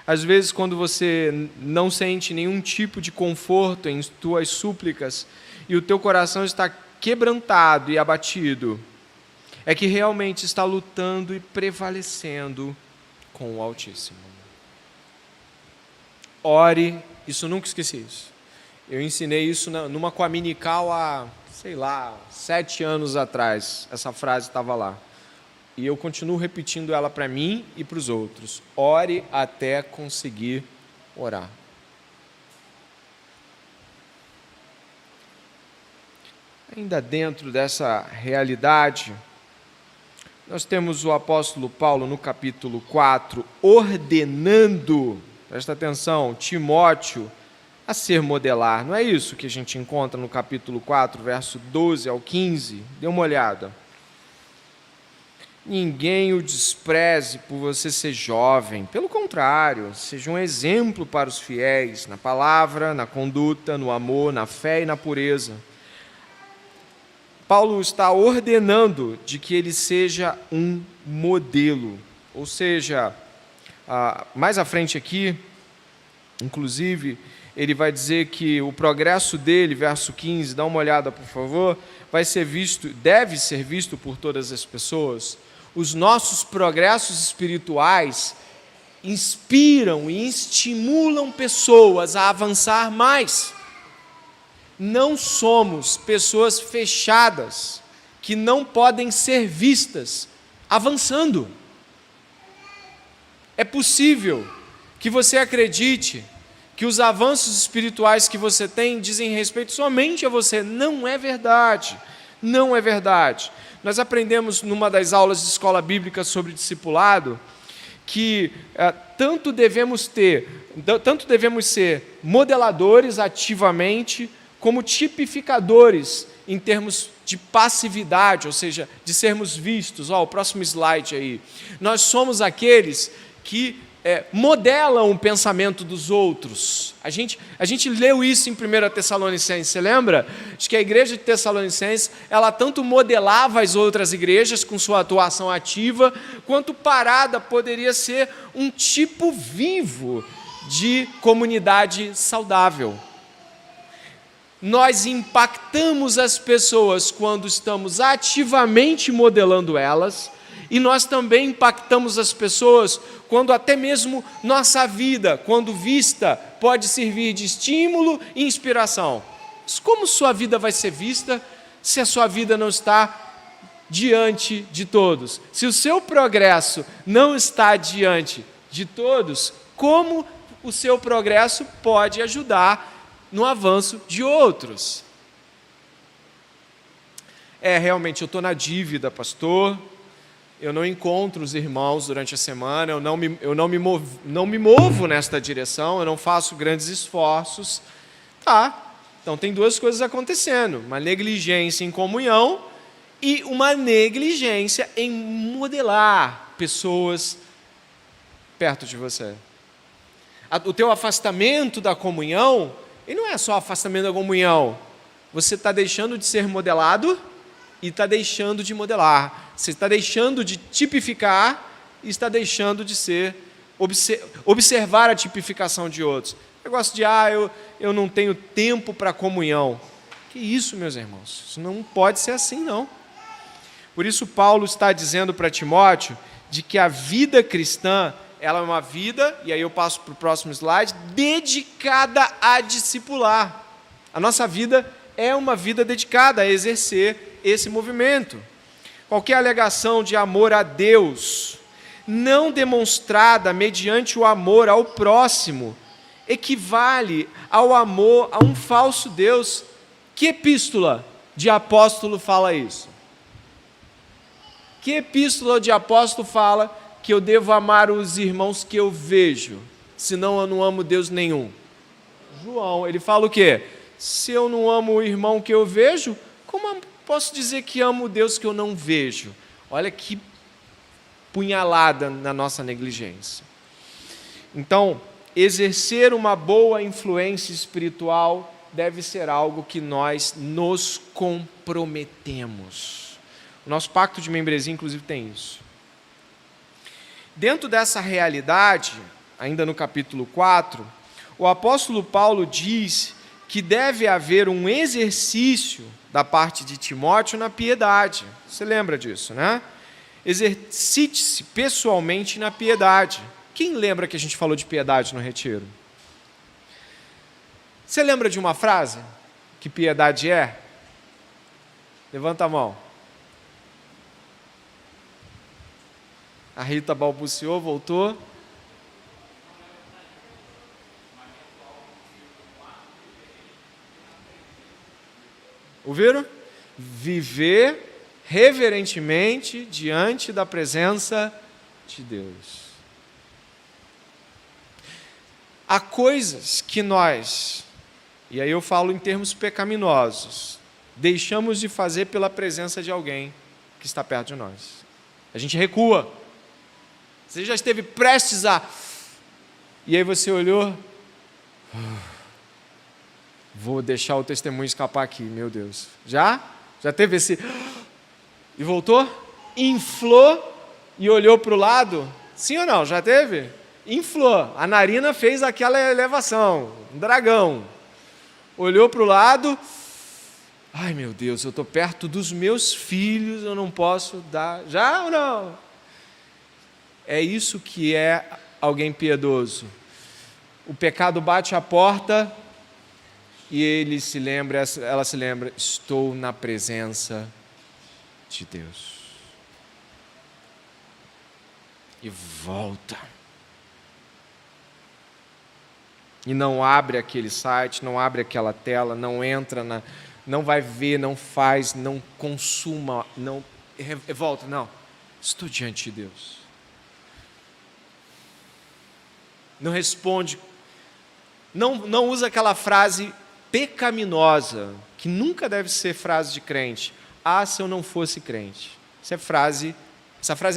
Às vezes, quando você não sente nenhum tipo de conforto em tuas súplicas e o teu coração está quebrantado e abatido, é que realmente está lutando e prevalecendo com o Altíssimo. Ore, isso nunca esqueci isso. Eu ensinei isso numa Coaminical há, 7 anos atrás. Essa frase estava lá. E eu continuo repetindo ela para mim e para os outros. Ore até conseguir orar. Ainda dentro dessa realidade, nós temos o apóstolo Paulo no capítulo 4, ordenando, presta atenção, Timóteo a ser modelar. Não é isso que a gente encontra no capítulo 4, verso 12 ao 15? Dê uma olhada. Ninguém o despreze por você ser jovem. Pelo contrário, seja um exemplo para os fiéis, na palavra, na conduta, no amor, na fé e na pureza. Paulo está ordenando de que ele seja um modelo. Ou seja, mais à frente aqui, inclusive, ele vai dizer que o progresso dele, verso 15, dá uma olhada, por favor, deve ser visto por todas as pessoas. Os nossos progressos espirituais inspiram e estimulam pessoas a avançar mais. Não somos pessoas fechadas que não podem ser vistas avançando. É possível que você acredite que os avanços espirituais que você tem dizem respeito somente a você. Não é verdade. Não é verdade. Nós aprendemos numa das aulas de escola bíblica sobre discipulado que tanto devemos ser modeladores ativamente, como tipificadores em termos de passividade, ou seja, de sermos vistos. O próximo slide aí. Nós somos aqueles que modelam o pensamento dos outros. A gente leu isso em 1 Tessalonicenses, você lembra? Acho que a igreja de Tessalonicenses, ela tanto modelava as outras igrejas com sua atuação ativa, quanto parada poderia ser um tipo vivo de comunidade saudável. Nós impactamos as pessoas quando estamos ativamente modelando elas, e nós também impactamos as pessoas quando até mesmo nossa vida, quando vista, pode servir de estímulo e inspiração. Mas como sua vida vai ser vista se a sua vida não está diante de todos? Se o seu progresso não está diante de todos, como o seu progresso pode ajudar no avanço de outros? Realmente, eu estou na dívida, pastor. Eu não encontro os irmãos durante a semana, eu não me movo nesta direção, eu não faço grandes esforços. Então tem duas coisas acontecendo: uma negligência em comunhão e uma negligência em modelar pessoas perto de você. O teu afastamento da comunhão, e não é só afastamento da comunhão, você está deixando de ser modelado e está deixando de modelar. Você está deixando de tipificar e está deixando de observar a tipificação de outros. O negócio de, eu não tenho tempo para comunhão. Que isso, meus irmãos? Isso não pode ser assim, não. Por isso, Paulo está dizendo para Timóteo de que a vida cristã, ela é uma vida, e aí eu passo para o próximo slide, dedicada a discipular. A nossa vida é uma vida dedicada a exercer esse movimento. Qualquer alegação de amor a Deus, não demonstrada mediante o amor ao próximo, equivale ao amor a um falso Deus. Que epístola de apóstolo fala isso? Que epístola de apóstolo fala que eu devo amar os irmãos que eu vejo, senão eu não amo Deus nenhum? João, ele fala o quê? Se eu não amo o irmão que eu vejo, como posso dizer que amo o Deus que eu não vejo? Olha que punhalada na nossa negligência. Então, exercer uma boa influência espiritual deve ser algo que nós nos comprometemos. O nosso pacto de membresia, inclusive, tem isso. Dentro dessa realidade, ainda no capítulo 4, o apóstolo Paulo diz que deve haver um exercício da parte de Timóteo na piedade. Você lembra disso, né? Exercite-se pessoalmente na piedade. Quem lembra que a gente falou de piedade no retiro? Você lembra de uma frase que piedade é? Levanta a mão. A Rita balbuciou, voltou. Ouviram? Viver reverentemente diante da presença de Deus. Há coisas que nós, e aí eu falo em termos pecaminosos, deixamos de fazer pela presença de alguém que está perto de nós. A gente recua. Você já esteve prestes a... E aí você olhou... Vou deixar o testemunho escapar aqui, meu Deus. Já? Já teve esse... E voltou? Inflou e olhou para o lado? Sim ou não? Já teve? Inflou. A narina fez aquela elevação. Um dragão. Olhou para o lado... Ai, meu Deus, eu estou perto dos meus filhos, eu não posso dar... Já ou não? É isso que é alguém piedoso. O pecado bate a porta e ela se lembra, estou na presença de Deus. E volta. E não abre aquele site, não abre aquela tela, não entra não vai ver, não faz, não consuma, não volta, não. Estou diante de Deus. Não responde, não usa aquela frase pecaminosa, que nunca deve ser frase de crente. Ah, se eu não fosse crente. Essa frase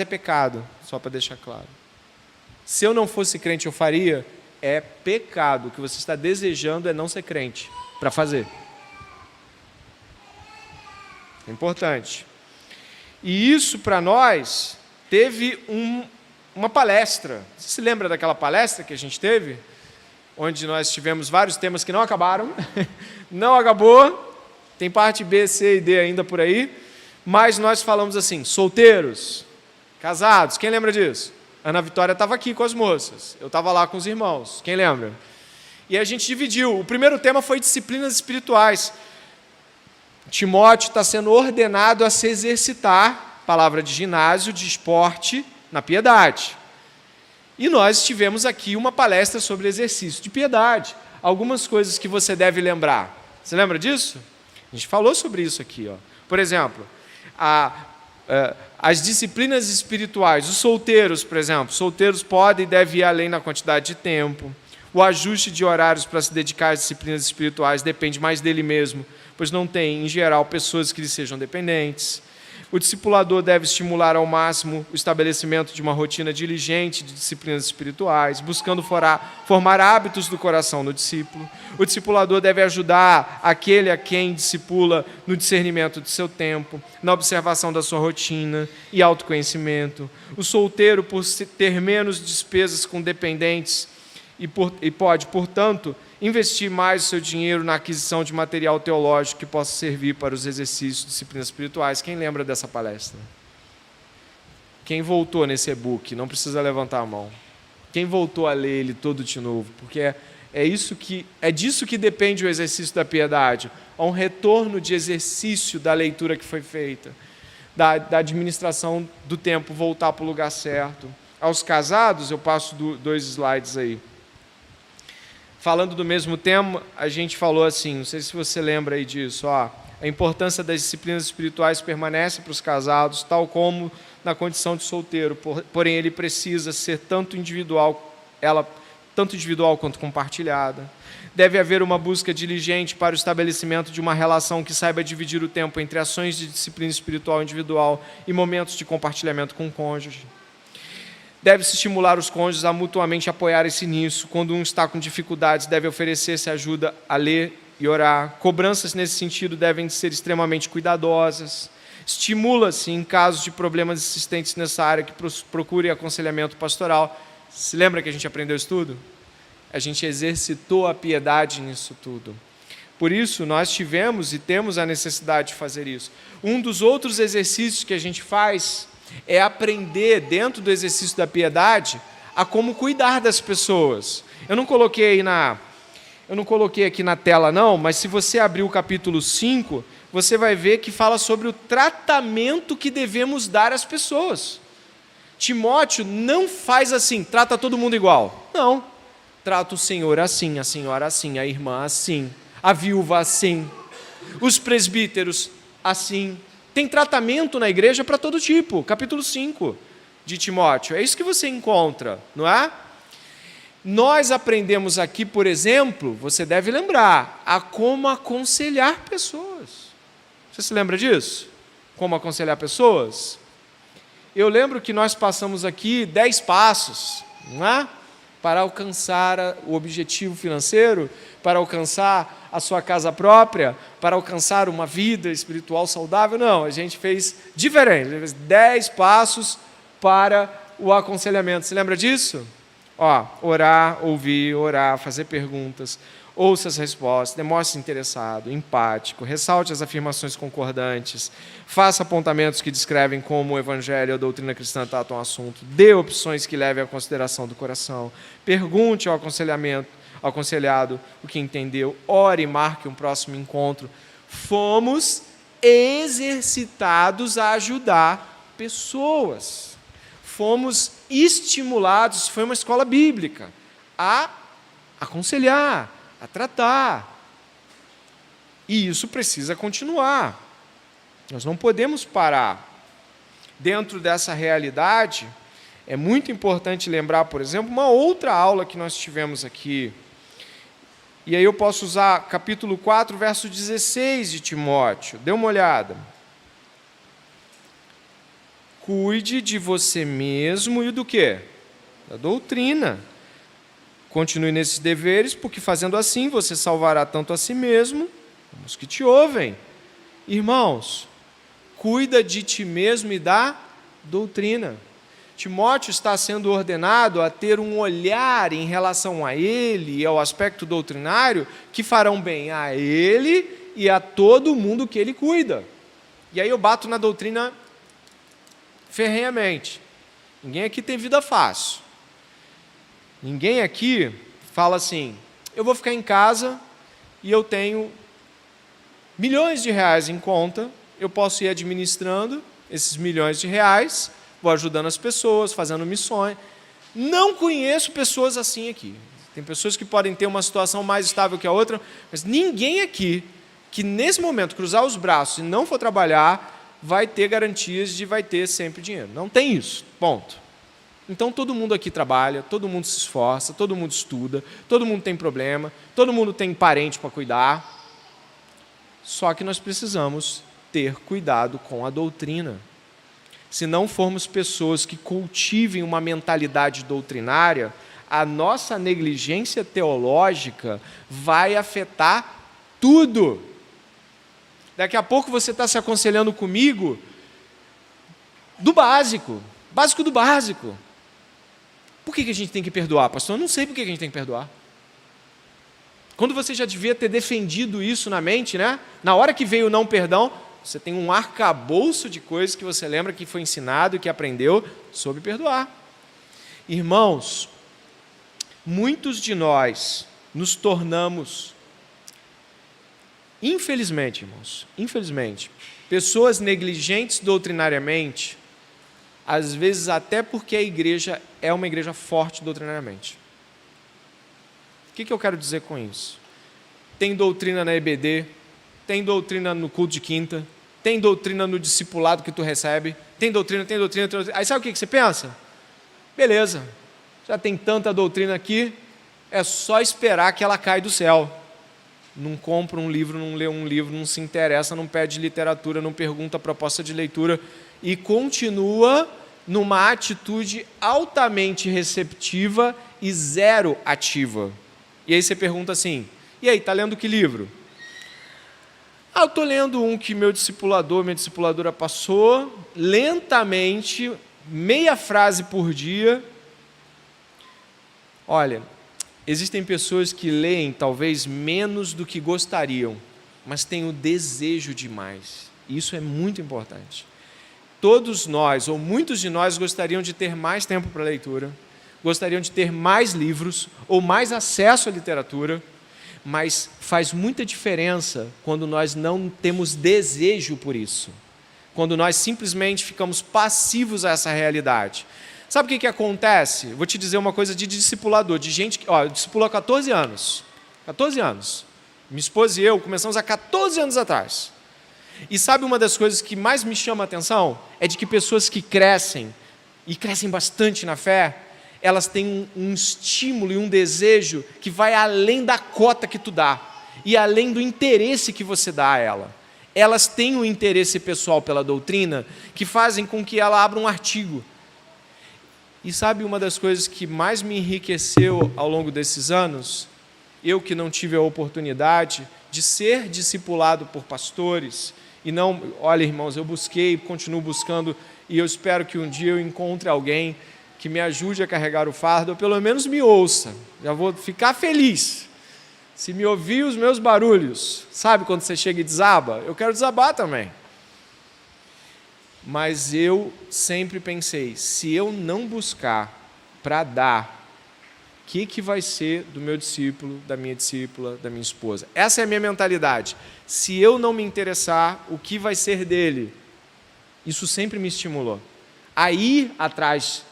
é pecado, só para deixar claro. Se eu não fosse crente, eu faria, é pecado. O que você está desejando é não ser crente, para fazer. É importante. E isso, para nós, teve uma palestra. Você se lembra daquela palestra que a gente teve? Onde nós tivemos vários temas que não acabaram. Não acabou. Tem parte B, C e D ainda por aí. Mas nós falamos assim, solteiros, casados. Quem lembra disso? Ana Vitória estava aqui com as moças. Eu estava lá com os irmãos. Quem lembra? E a gente dividiu. O primeiro tema foi disciplinas espirituais. Timóteo está sendo ordenado a se exercitar, palavra de ginásio, de esporte, na piedade. E nós tivemos aqui uma palestra sobre exercício de piedade. Algumas coisas que você deve lembrar. Você lembra disso? A gente falou sobre isso aqui. Por exemplo, as disciplinas espirituais. Os solteiros, por exemplo. Solteiros podem e devem ir além na quantidade de tempo. O ajuste de horários para se dedicar às disciplinas espirituais depende mais dele mesmo, pois não tem, em geral, pessoas que lhe sejam dependentes. O discipulador deve estimular ao máximo o estabelecimento de uma rotina diligente de disciplinas espirituais, buscando formar hábitos do coração no discípulo. O discipulador deve ajudar aquele a quem discipula no discernimento de seu tempo, na observação da sua rotina e autoconhecimento. O solteiro, por ter menos despesas com dependentes, e pode, portanto, investir mais o seu dinheiro na aquisição de material teológico que possa servir para os exercícios de disciplinas espirituais. Quem lembra dessa palestra? Quem voltou nesse e-book? Não precisa levantar a mão. Quem voltou a ler ele todo de novo? Porque é disso que depende o exercício da piedade. Há um retorno de exercício da leitura que foi feita, da administração do tempo, voltar para o lugar certo. Aos casados, eu passo 2 slides aí. Falando do mesmo tema, a gente falou assim, não sei se você lembra aí disso, a importância das disciplinas espirituais permanece para os casados, tal como na condição de solteiro, porém ele precisa ser tanto individual quanto compartilhada. Deve haver uma busca diligente para o estabelecimento de uma relação que saiba dividir o tempo entre ações de disciplina espiritual individual e momentos de compartilhamento com o cônjuge. Deve-se estimular os cônjuges a mutuamente apoiarem-se nisso. Quando um está com dificuldades, deve oferecer-se ajuda a ler e orar. Cobranças nesse sentido devem ser extremamente cuidadosas. Estimula-se, em casos de problemas existentes nessa área, que procure aconselhamento pastoral. Se lembra que a gente aprendeu isso tudo? A gente exercitou a piedade nisso tudo. Por isso, nós tivemos e temos a necessidade de fazer isso. Um dos outros exercícios que a gente faz é aprender, dentro do exercício da piedade, a como cuidar das pessoas. Eu não coloquei aqui na tela, não, mas se você abrir o capítulo 5, você vai ver que fala sobre o tratamento que devemos dar às pessoas. Timóteo não faz assim, trata todo mundo igual. Não. Trata o senhor assim, a senhora assim, a irmã assim, a viúva assim, os presbíteros assim. Tem tratamento na igreja para todo tipo. Capítulo 5 de Timóteo. É isso que você encontra, não é? Nós aprendemos aqui, por exemplo, você deve lembrar, a como aconselhar pessoas. Você se lembra disso? Como aconselhar pessoas? Eu lembro que nós passamos aqui 10 passos, não é? Para alcançar o objetivo financeiro, para alcançar a sua casa própria, para alcançar uma vida espiritual saudável. Não, a gente fez diferente. A gente fez 10 passos para o aconselhamento. Você lembra disso? Orar, ouvir, orar, fazer perguntas, ouça as respostas, demonstre-se interessado, empático, ressalte as afirmações concordantes, faça apontamentos que descrevem como o evangelho ou a doutrina cristã tratam o assunto, dê opções que levem à consideração do coração, pergunte ao aconselhado o que entendeu, ore e marque um próximo encontro. Fomos exercitados a ajudar pessoas. Fomos estimulados, foi uma escola bíblica, a aconselhar, a tratar. E isso precisa continuar. Nós não podemos parar. Dentro dessa realidade, é muito importante lembrar, por exemplo, uma outra aula que nós tivemos aqui. E aí eu posso usar capítulo 4, verso 16 de Timóteo. Dê uma olhada. Cuide de você mesmo e do quê? Da doutrina. Continue nesses deveres, porque fazendo assim você salvará tanto a si mesmo como os que te ouvem. Irmãos, cuida de ti mesmo e da doutrina. Timóteo está sendo ordenado a ter um olhar em relação a ele e ao aspecto doutrinário que farão bem a ele e a todo mundo que ele cuida. E aí eu bato na doutrina ferrenhamente. Ninguém aqui tem vida fácil. Ninguém aqui fala assim, eu vou ficar em casa e eu tenho milhões de reais em conta, eu posso ir administrando esses milhões de reais, vou ajudando as pessoas, fazendo missões. Não conheço pessoas assim aqui. Tem pessoas que podem ter uma situação mais estável que a outra, mas ninguém aqui que nesse momento cruzar os braços e não for trabalhar, vai ter garantias de vai ter sempre dinheiro. Não tem isso, ponto. Então todo mundo aqui trabalha, todo mundo se esforça, todo mundo estuda, todo mundo tem problema, todo mundo tem parente para cuidar. Só que nós precisamos ter cuidado com a doutrina. Se não formos pessoas que cultivem uma mentalidade doutrinária, a nossa negligência teológica vai afetar tudo. Daqui a pouco você está se aconselhando comigo do básico do básico. Por que a gente tem que perdoar, pastor? Eu não sei por que a gente tem que perdoar. Quando você já devia ter defendido isso na mente, né? Na hora que veio o não perdão, você tem um arcabouço de coisas que você lembra que foi ensinado e que aprendeu sobre perdoar. Irmãos, muitos de nós nos tornamos, infelizmente, pessoas negligentes doutrinariamente, às vezes até porque a igreja é uma igreja forte doutrinariamente. O que eu quero dizer com isso? Tem doutrina na EBD, tem doutrina no culto de quinta, tem doutrina no discipulado que tu recebe, tem doutrina. Aí sabe o que você pensa? Beleza, já tem tanta doutrina aqui, é só esperar que ela caia do céu. Não compra um livro, não lê um livro, não se interessa, não pede literatura, não pergunta a proposta de leitura e continua numa atitude altamente receptiva e zero ativa. E aí você pergunta assim, e aí, está lendo que livro? Eu estou lendo um que minha discipuladora passou, lentamente, meia frase por dia. Olha, existem pessoas que leem talvez menos do que gostariam, mas têm o desejo demais. Isso é muito importante. Todos nós, ou muitos de nós, gostariam de ter mais tempo para leitura, gostariam de ter mais livros, ou mais acesso à literatura, mas faz muita diferença quando nós não temos desejo por isso, quando nós simplesmente ficamos passivos a essa realidade. Sabe o que acontece? Vou te dizer uma coisa de discipulador, de gente que, eu discipulo há 14 anos. 14 anos. Minha esposa e eu começamos há 14 anos atrás. E sabe uma das coisas que mais me chama a atenção? É de que pessoas que crescem, e crescem bastante na fé, elas têm um estímulo e um desejo que vai além da cota que tu dá, e além do interesse que você dá a ela. Elas têm um interesse pessoal pela doutrina, que fazem com que ela abra um artigo. E sabe uma das coisas que mais me enriqueceu ao longo desses anos? Eu que não tive a oportunidade de ser discipulado por pastores, e não, olha irmãos, eu busquei, continuo buscando, e eu espero que um dia eu encontre alguém que me ajude a carregar o fardo, ou pelo menos me ouça, já vou ficar feliz. Se me ouvir os meus barulhos, sabe quando você chega e desaba? Eu quero desabar também. Mas eu sempre pensei, se eu não buscar para dar que vai ser do meu discípulo, da minha discípula, da minha esposa? Essa é a minha mentalidade. Se eu não me interessar, o que vai ser dele? Isso sempre me estimulou a ir atrás.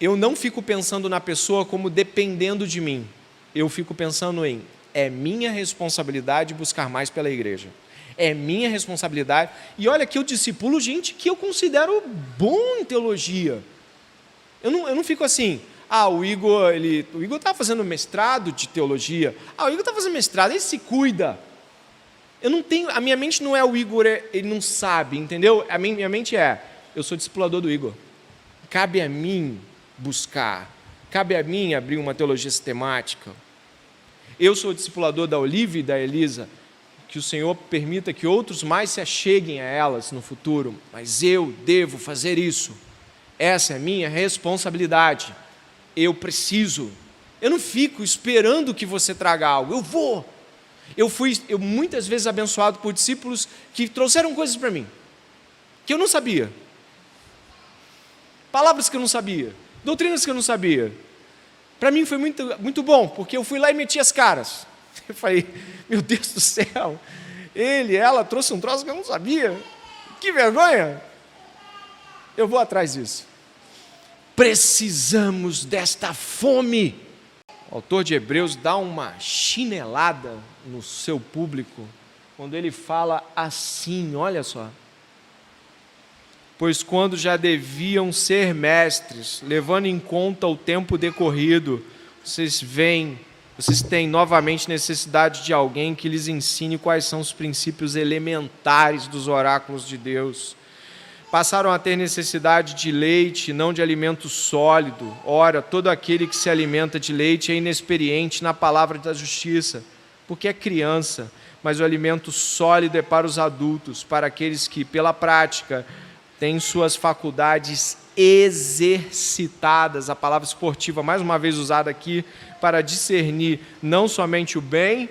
Eu não fico pensando na pessoa como dependendo de mim. Eu fico pensando em, é minha responsabilidade buscar mais pela igreja. É minha responsabilidade. E olha que eu discipulo gente que eu considero bom em teologia. Eu não fico assim, o Igor está fazendo mestrado de teologia. O Igor está fazendo mestrado, ele se cuida. Eu não tenho, a minha mente não é o Igor, ele não sabe, entendeu? A minha mente é, eu sou discipulador do Igor. Cabe a mim buscar, cabe a mim abrir uma teologia sistemática. Eu sou discipulador da Olivia e da Elisa, que o Senhor permita que outros mais se acheguem a elas no futuro, mas eu devo fazer isso. Essa é a minha responsabilidade. Eu preciso. Eu não fico esperando que você traga algo. Eu vou. Eu fui muitas vezes abençoado por discípulos que trouxeram coisas para mim, que eu não sabia. Palavras que eu não sabia. Doutrinas que eu não sabia. Para mim foi muito, muito bom, porque eu fui lá e meti as caras. Eu falei, meu Deus do céu, ela trouxe um troço que eu não sabia. Que vergonha. Eu vou atrás disso. Precisamos desta fome. O autor de Hebreus dá uma chinelada no seu público, quando ele fala assim, olha só. Pois quando já deviam ser mestres, levando em conta o tempo decorrido, vocês têm novamente necessidade de alguém que lhes ensine quais são os princípios elementares dos oráculos de Deus. Passaram a ter necessidade de leite, não de alimento sólido. Ora, todo aquele que se alimenta de leite é inexperiente na palavra da justiça, porque é criança, mas o alimento sólido é para os adultos, para aqueles que, pela prática, têm suas faculdades exercitadas, a palavra esportiva mais uma vez usada aqui, para discernir não somente o bem,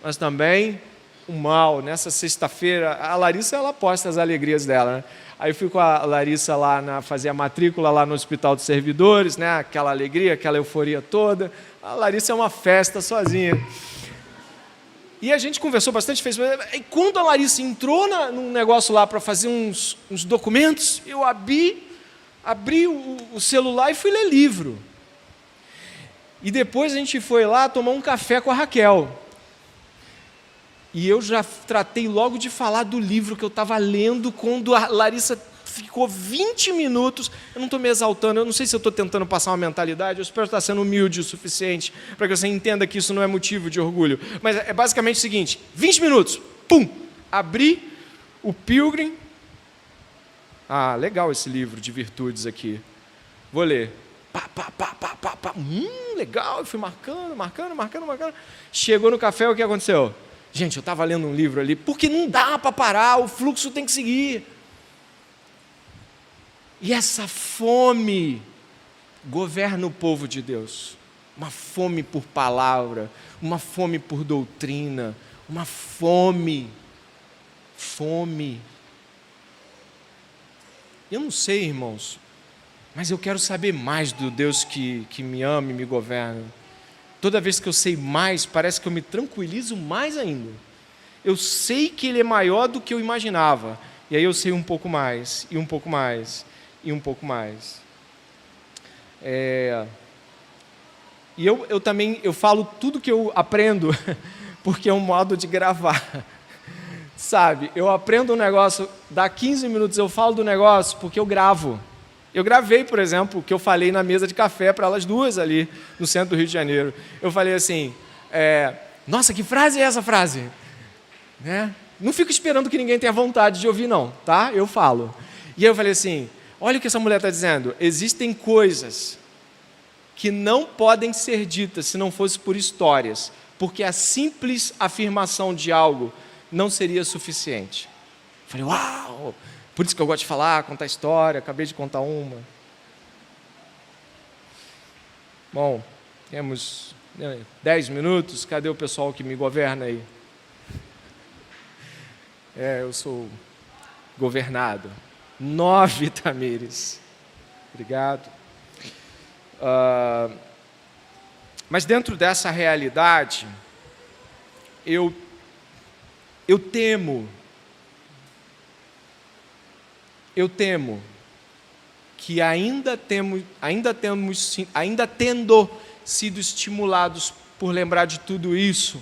mas também o mal. Nessa sexta-feira, a Larissa, ela posta as alegrias dela, né? Aí eu fui com a Larissa lá fazer a matrícula lá no Hospital dos Servidores, né? Aquela alegria, aquela euforia toda. A Larissa é uma festa sozinha. E a gente conversou bastante, e quando a Larissa entrou num negócio lá para fazer uns documentos, eu abri o celular e fui ler livro. E depois a gente foi lá tomar um café com a Raquel. E eu já tratei logo de falar do livro que eu estava lendo quando a Larissa ficou 20 minutos. Eu não estou me exaltando, eu não sei se eu estou tentando passar uma mentalidade, eu espero estar sendo humilde o suficiente para que você entenda que isso não é motivo de orgulho. Mas é basicamente o seguinte, 20 minutos, pum, abri o Pilgrim. Legal esse livro de virtudes aqui. Vou ler. Legal, eu fui marcando. Chegou no café, o que aconteceu? Gente, eu estava lendo um livro ali, porque não dá para parar, o fluxo tem que seguir. E essa fome governa o povo de Deus. Uma fome por palavra, uma fome por doutrina, uma fome. Eu não sei, irmãos, mas eu quero saber mais do Deus que me ama e me governa. Toda vez que eu sei mais, parece que eu me tranquilizo mais ainda. Eu sei que Ele é maior do que eu imaginava. E aí eu sei um pouco mais, e um pouco mais, e um pouco mais. E eu também falo tudo que eu aprendo, porque é um modo de gravar. Sabe, eu aprendo um negócio, dá 15 minutos eu falo do negócio, porque eu gravo. Eu gravei, por exemplo, o que eu falei na mesa de café para elas duas ali, no centro do Rio de Janeiro. Eu falei assim, nossa, que frase é essa frase? Né? Não fico esperando que ninguém tenha vontade de ouvir, não, tá? Eu falo. E aí eu falei assim, olha o que essa mulher está dizendo, existem coisas que não podem ser ditas se não fosse por histórias, porque a simples afirmação de algo não seria suficiente. Eu falei, uau! Por isso que eu gosto de falar, contar história, acabei de contar uma. Bom, temos 10 minutos, cadê o pessoal que me governa aí? Eu sou governado. 9, Tamires. Obrigado. Mas dentro dessa realidade, eu temo que ainda tendo sido estimulados por lembrar de tudo isso,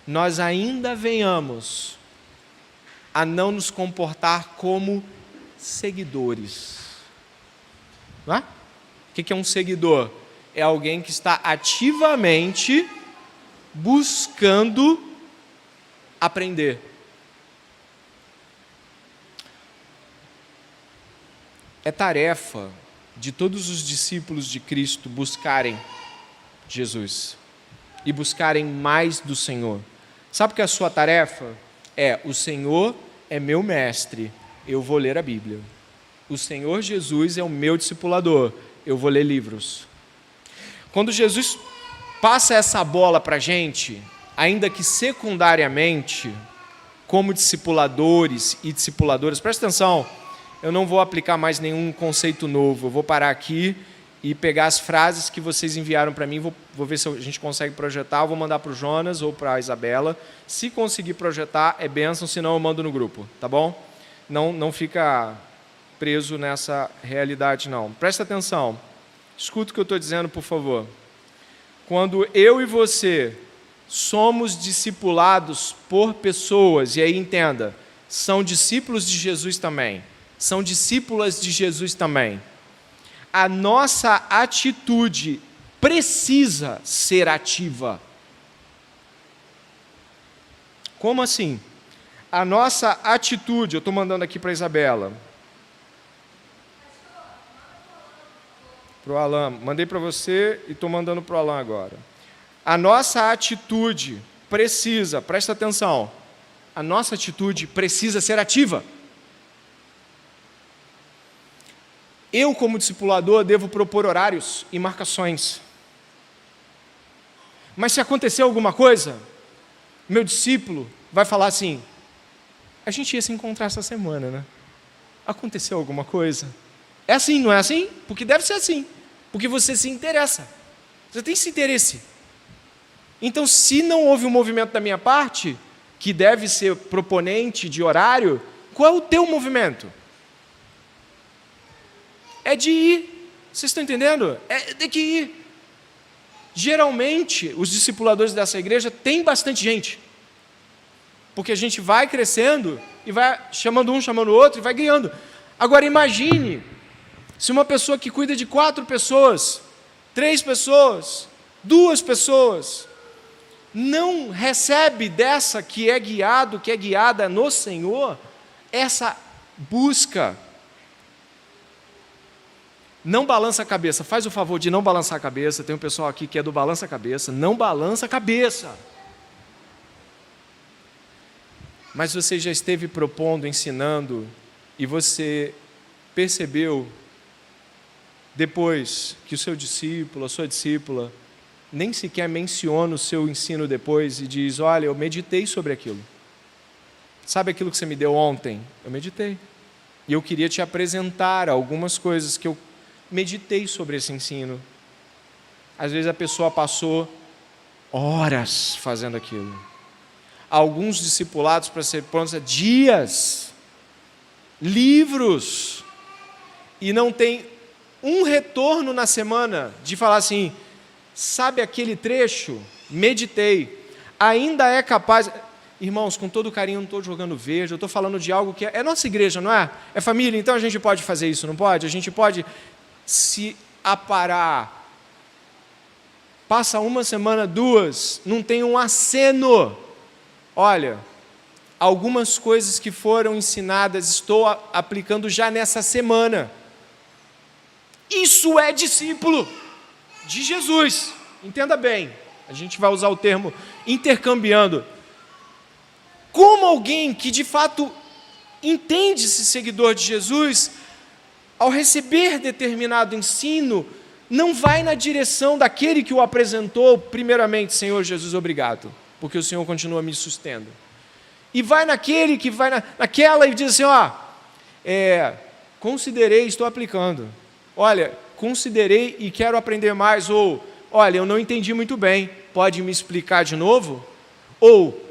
nós ainda venhamos a não nos comportar como seguidores. Não é? O que é um seguidor? É alguém que está ativamente buscando aprender. É tarefa de todos os discípulos de Cristo buscarem Jesus e buscarem mais do Senhor. Sabe o que é a sua tarefa? O Senhor é meu mestre, eu vou ler a Bíblia. O Senhor Jesus é o meu discipulador, eu vou ler livros. Quando Jesus passa essa bola para a gente, ainda que secundariamente, como discipuladores e discipuladoras, presta atenção, eu não vou aplicar mais nenhum conceito novo, eu vou parar aqui e pegar as frases que vocês enviaram para mim, vou ver se a gente consegue projetar, eu vou mandar para o Jonas ou para a Isabela. Se conseguir projetar, é bênção, senão eu mando no grupo, tá bom? Não fica preso nessa realidade, não. Presta atenção, escuta o que eu estou dizendo, por favor. Quando eu e você somos discipulados por pessoas, e aí entenda, são discípulos de Jesus também, são discípulas de Jesus também, a nossa atitude precisa ser ativa. Como assim? A nossa atitude, eu estou mandando aqui para a Isabela, para o Alan, mandei para você e estou mandando para o Alan agora. A nossa atitude precisa, presta atenção, a nossa atitude precisa ser ativa. Eu, como discipulador, devo propor horários e marcações. Mas se acontecer alguma coisa, meu discípulo vai falar assim, a gente ia se encontrar essa semana, né? Aconteceu alguma coisa? É assim, não é assim? Porque deve ser assim. Porque você se interessa. Você tem esse interesse. Então, se não houve um movimento da minha parte, que deve ser proponente de horário, qual é o teu movimento? É de ir. Vocês estão entendendo? É de que ir. Geralmente, os discipuladores dessa igreja têm bastante gente. Porque a gente vai crescendo e vai chamando um, chamando o outro e vai ganhando. Agora, imagine se uma pessoa que cuida de 4 pessoas, 3 pessoas, 2 pessoas, não recebe dessa que é guiado, que é guiada no Senhor, essa busca. Não balança a cabeça, faz o favor de não balançar a cabeça, tem um pessoal aqui que é do balança a cabeça, não balança a cabeça. Mas você já esteve propondo, ensinando, e você percebeu, depois, que o seu discípulo, a sua discípula, nem sequer menciona o seu ensino depois e diz, olha, eu meditei sobre aquilo. Sabe aquilo que você me deu ontem? Eu meditei. E eu queria te apresentar algumas coisas que eu meditei sobre esse ensino. Às vezes a pessoa passou horas fazendo aquilo. Alguns discipulados, para ser prontos, dias, livros, e não tem um retorno na semana de falar assim, sabe aquele trecho? Meditei. Ainda é capaz... Irmãos, com todo carinho, não estou jogando verde, eu estou falando de algo que é nossa igreja, não é? É família, então a gente pode fazer isso, não pode? A gente pode se aparar. Passa uma semana, 2, não tem um aceno. Olha, algumas coisas que foram ensinadas, estou aplicando já nessa semana. Isso é discípulo de Jesus. Entenda bem, a gente vai usar o termo intercambiando. Como alguém que de fato entende-se seguidor de Jesus, ao receber determinado ensino, não vai na direção daquele que o apresentou, primeiramente, Senhor Jesus, obrigado, porque o Senhor continua me sustendo. E vai naquele que vai naquela e diz assim, considerei, estou aplicando. olha, considerei e quero aprender mais, ou, olha, eu não entendi muito bem, pode me explicar de novo? Ou,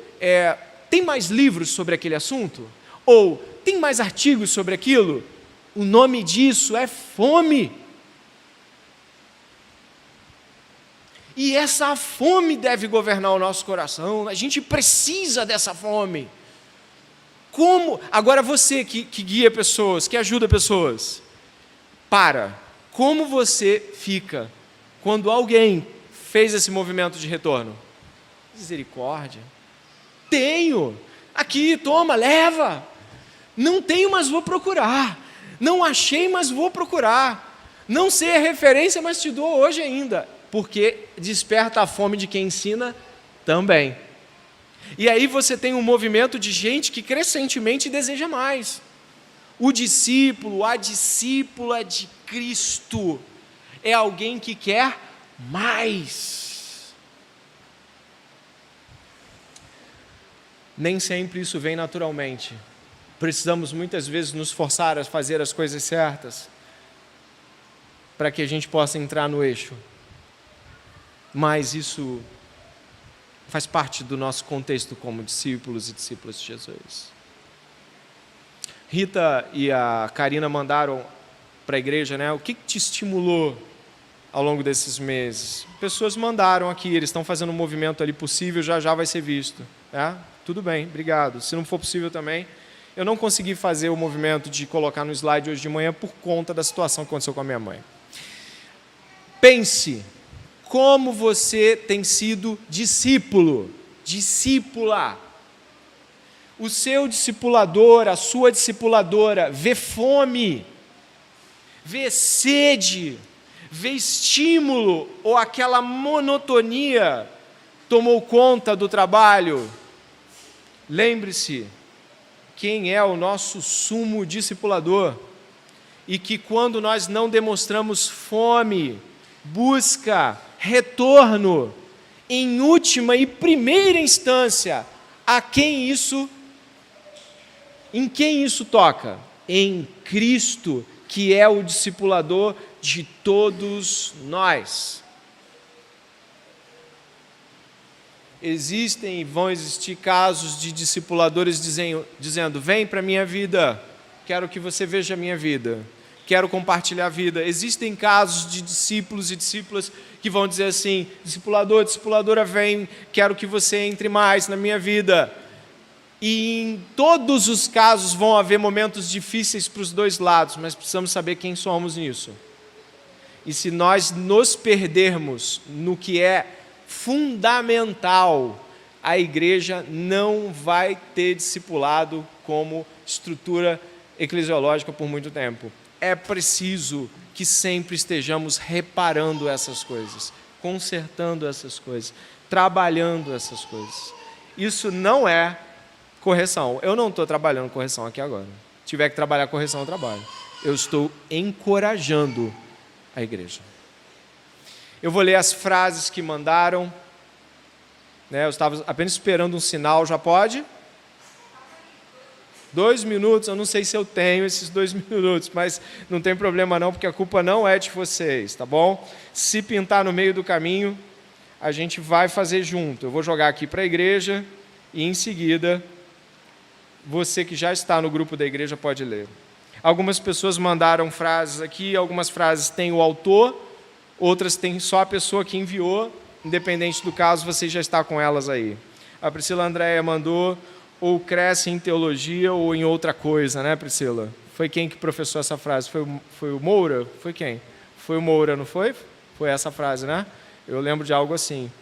tem mais livros sobre aquele assunto? Ou, tem mais artigos sobre aquilo? O nome disso é fome. E essa fome deve governar o nosso coração, a gente precisa dessa fome. Como? Agora você que guia pessoas, que ajuda pessoas, como você fica quando alguém fez esse movimento de retorno? Misericórdia. Tenho, aqui, toma, leva. Não tenho, mas vou procurar. Não achei, mas vou procurar. Não sei a referência, mas te dou hoje ainda. Porque desperta a fome de quem ensina também. E aí você tem um movimento de gente que crescentemente deseja mais. O discípulo, a discípula de Cristo é alguém que quer mais. Nem sempre isso vem naturalmente. Precisamos muitas vezes nos forçar a fazer as coisas certas para que a gente possa entrar no eixo. Mas isso faz parte do nosso contexto como discípulos e discípulas de Jesus. Rita e a Karina mandaram para a igreja, né? O que te estimulou ao longo desses meses? Pessoas mandaram aqui, eles estão fazendo um movimento ali possível, já vai ser visto. Tudo bem, obrigado. Se não for possível também, eu não consegui fazer o movimento de colocar no slide hoje de manhã por conta da situação que aconteceu com a minha mãe. Pense como você tem sido discípulo, discípula. O seu discipulador, a sua discipuladora, vê fome, vê sede, vê estímulo, ou aquela monotonia tomou conta do trabalho. Lembre-se, quem é o nosso sumo discipulador, e que quando nós não demonstramos fome, busca, retorno, em última e primeira instância, em quem isso toca? Em Cristo, que é o discipulador de todos nós. Existem e vão existir casos de discipuladores dizendo, vem para a minha vida, quero que você veja a minha vida, quero compartilhar a vida. Existem casos de discípulos e discípulas que vão dizer assim, discipulador, discipuladora, vem, quero que você entre mais na minha vida. E em todos os casos vão haver momentos difíceis para os dois lados, mas precisamos saber quem somos nisso. E se nós nos perdermos no que é fundamental, a igreja não vai ter discipulado como estrutura eclesiológica por muito tempo. É preciso que sempre estejamos reparando essas coisas, consertando essas coisas, trabalhando essas coisas. Isso não é correção. Eu não estou trabalhando correção aqui agora. Se tiver que trabalhar correção, eu trabalho. Eu estou encorajando a igreja. Eu vou ler as frases que mandaram. Eu estava apenas esperando um sinal. Já pode? 2 minutos. Eu não sei se eu tenho esses 2 minutos, mas não tem problema não, porque a culpa não é de vocês, tá bom? Se pintar no meio do caminho, a gente vai fazer junto. Eu vou jogar aqui para a igreja e, em seguida, você que já está no grupo da igreja pode ler. Algumas pessoas mandaram frases aqui, algumas frases têm o autor, outras têm só a pessoa que enviou, independente do caso, você já está com elas aí. A Priscila Andréia mandou, ou cresce em teologia ou em outra coisa, né, Priscila? Foi quem que professou essa frase? Foi o Moura? Foi quem? Foi o Moura, não foi? Foi essa frase, né? Eu lembro de algo assim.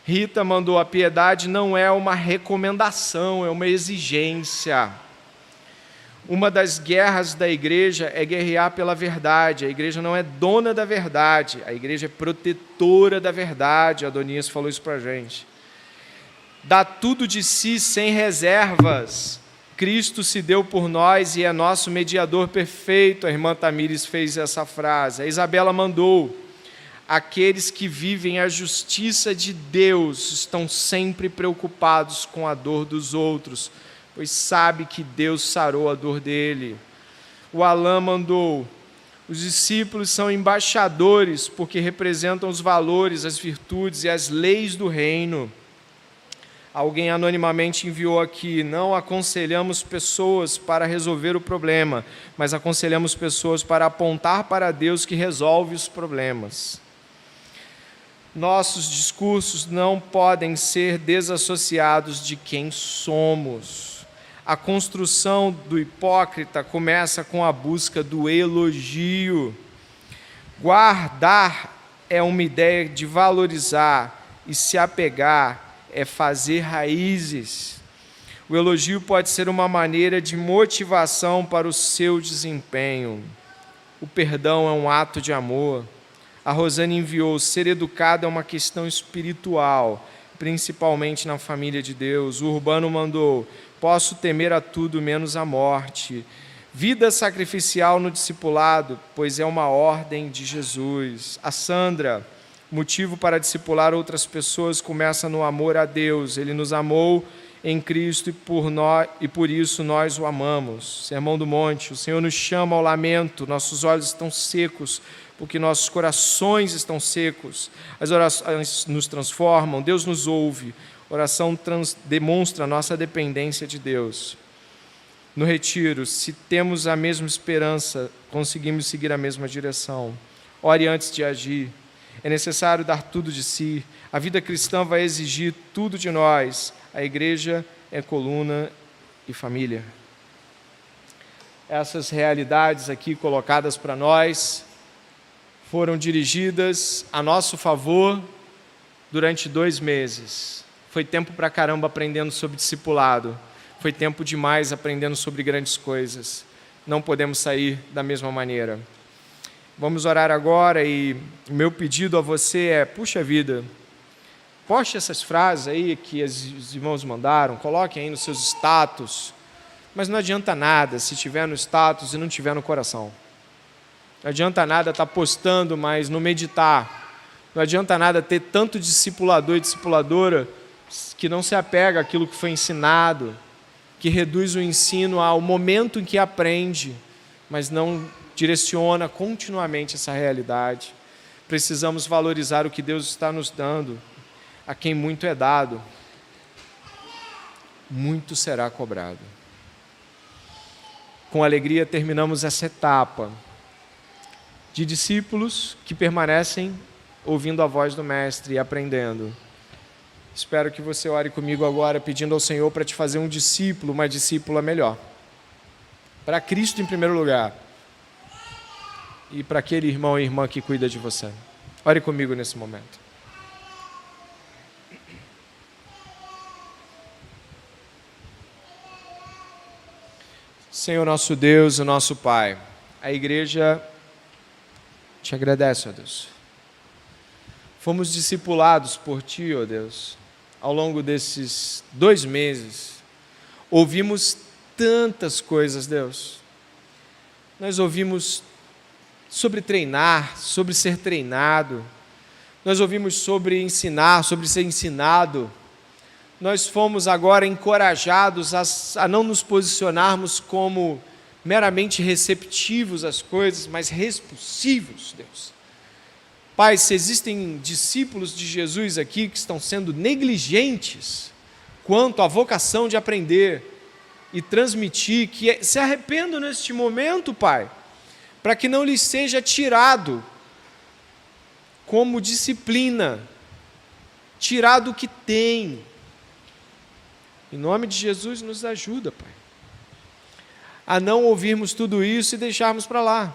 Rita mandou, a piedade não é uma recomendação, é uma exigência. Uma das guerras da igreja é guerrear pela verdade. A igreja não é dona da verdade, a igreja é protetora da verdade. Adonias falou isso para a gente. Dá tudo de si sem reservas. Cristo se deu por nós e é nosso mediador perfeito. A irmã Tamires fez essa frase. A Isabela mandou, aqueles que vivem a justiça de Deus estão sempre preocupados com a dor dos outros, pois sabe que Deus sarou a dor dele. O Alain mandou, Os discípulos são embaixadores porque representam os valores, as virtudes e as leis do reino. Alguém anonimamente enviou aqui: não aconselhamos pessoas para resolver o problema, mas aconselhamos pessoas para apontar para Deus que resolve os problemas. Nossos discursos não podem ser desassociados de quem somos. A construção do hipócrita começa com a busca do elogio. Guardar é uma ideia de valorizar, e se apegar é fazer raízes. O elogio pode ser uma maneira de motivação para o seu desempenho. O perdão é um ato de amor. A Rosane enviou: ser educado é uma questão espiritual, principalmente na família de Deus. O Urbano mandou: posso temer a tudo menos a morte. Vida sacrificial no discipulado, pois é uma ordem de Jesus. A Sandra: motivo para discipular outras pessoas começa no amor a Deus. Ele nos amou em Cristo e por isso nós o amamos. Sermão do Monte: o Senhor nos chama ao lamento, nossos olhos estão secos, porque nossos corações estão secos. As orações nos transformam, Deus nos ouve. Oração demonstra nossa dependência de Deus. No retiro: se temos a mesma esperança, conseguimos seguir a mesma direção. Ore antes de agir. É necessário dar tudo de si. A vida cristã vai exigir tudo de nós. A igreja é coluna e família. Essas realidades aqui colocadas para nós foram dirigidas a nosso favor durante 2 meses. Foi tempo pra caramba aprendendo sobre discipulado. Foi tempo demais aprendendo sobre grandes coisas. Não podemos sair da mesma maneira. Vamos orar agora e o meu pedido a você é: puxa vida, poste essas frases aí que os irmãos mandaram, coloquem aí nos seus status, mas não adianta nada se tiver no status e não tiver no coração. Não adianta nada estar postando, mas não meditar. Não adianta nada ter tanto discipulador e discipuladora que não se apega àquilo que foi ensinado, que reduz o ensino ao momento em que aprende, mas não direciona continuamente essa realidade. Precisamos valorizar o que Deus está nos dando. A quem muito é dado, muito será cobrado. Com alegria terminamos essa etapa de discípulos que permanecem ouvindo a voz do Mestre e aprendendo. Espero que você ore comigo agora, pedindo ao Senhor para te fazer um discípulo, uma discípula melhor. Para Cristo em primeiro lugar. E para aquele irmão e irmã que cuida de você. Ore comigo nesse momento. Senhor nosso Deus e nosso Pai, a igreja te agradece, ó Deus. Fomos discipulados por Ti, ó Deus, ao longo desses 2 meses. Ouvimos tantas coisas, Deus. Nós ouvimos sobre treinar, sobre ser treinado. Nós ouvimos sobre ensinar, sobre ser ensinado. Nós fomos agora encorajados a não nos posicionarmos como meramente receptivos às coisas, mas responsivos, Deus. Pai, se existem discípulos de Jesus aqui que estão sendo negligentes quanto à vocação de aprender e transmitir, que se arrependam neste momento, Pai, para que não lhes seja tirado como disciplina, tirado o que tem. Em nome de Jesus, nos ajuda, Pai, a não ouvirmos tudo isso e deixarmos para lá.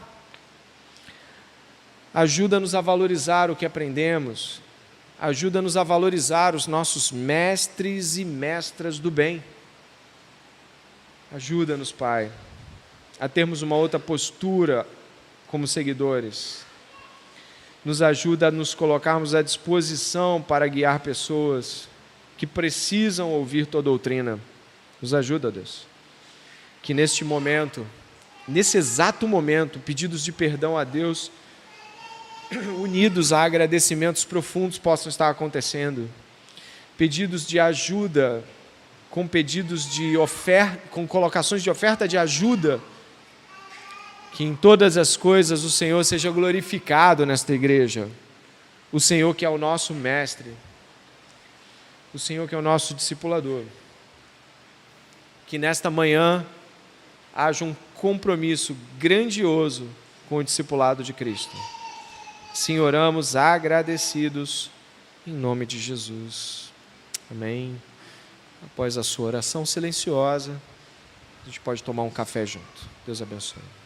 Ajuda-nos a valorizar o que aprendemos. Ajuda-nos a valorizar os nossos mestres e mestras do bem. Ajuda-nos, Pai, a termos uma outra postura como seguidores. Nos ajuda a nos colocarmos à disposição para guiar pessoas que precisam ouvir tua doutrina. Nos ajuda, Deus. Que neste momento, nesse exato momento, pedidos de perdão a Deus, unidos a agradecimentos profundos, possam estar acontecendo. Pedidos de ajuda, com pedidos de oferta, com colocações de oferta de ajuda, Que em todas as coisas o Senhor seja glorificado nesta igreja. O Senhor que é o nosso mestre. O Senhor que é o nosso discipulador. Que nesta manhã haja um compromisso grandioso com o discipulado de Cristo. Sim, oramos agradecidos em nome de Jesus. Amém. Após a sua oração silenciosa, a gente pode tomar um café junto. Deus abençoe.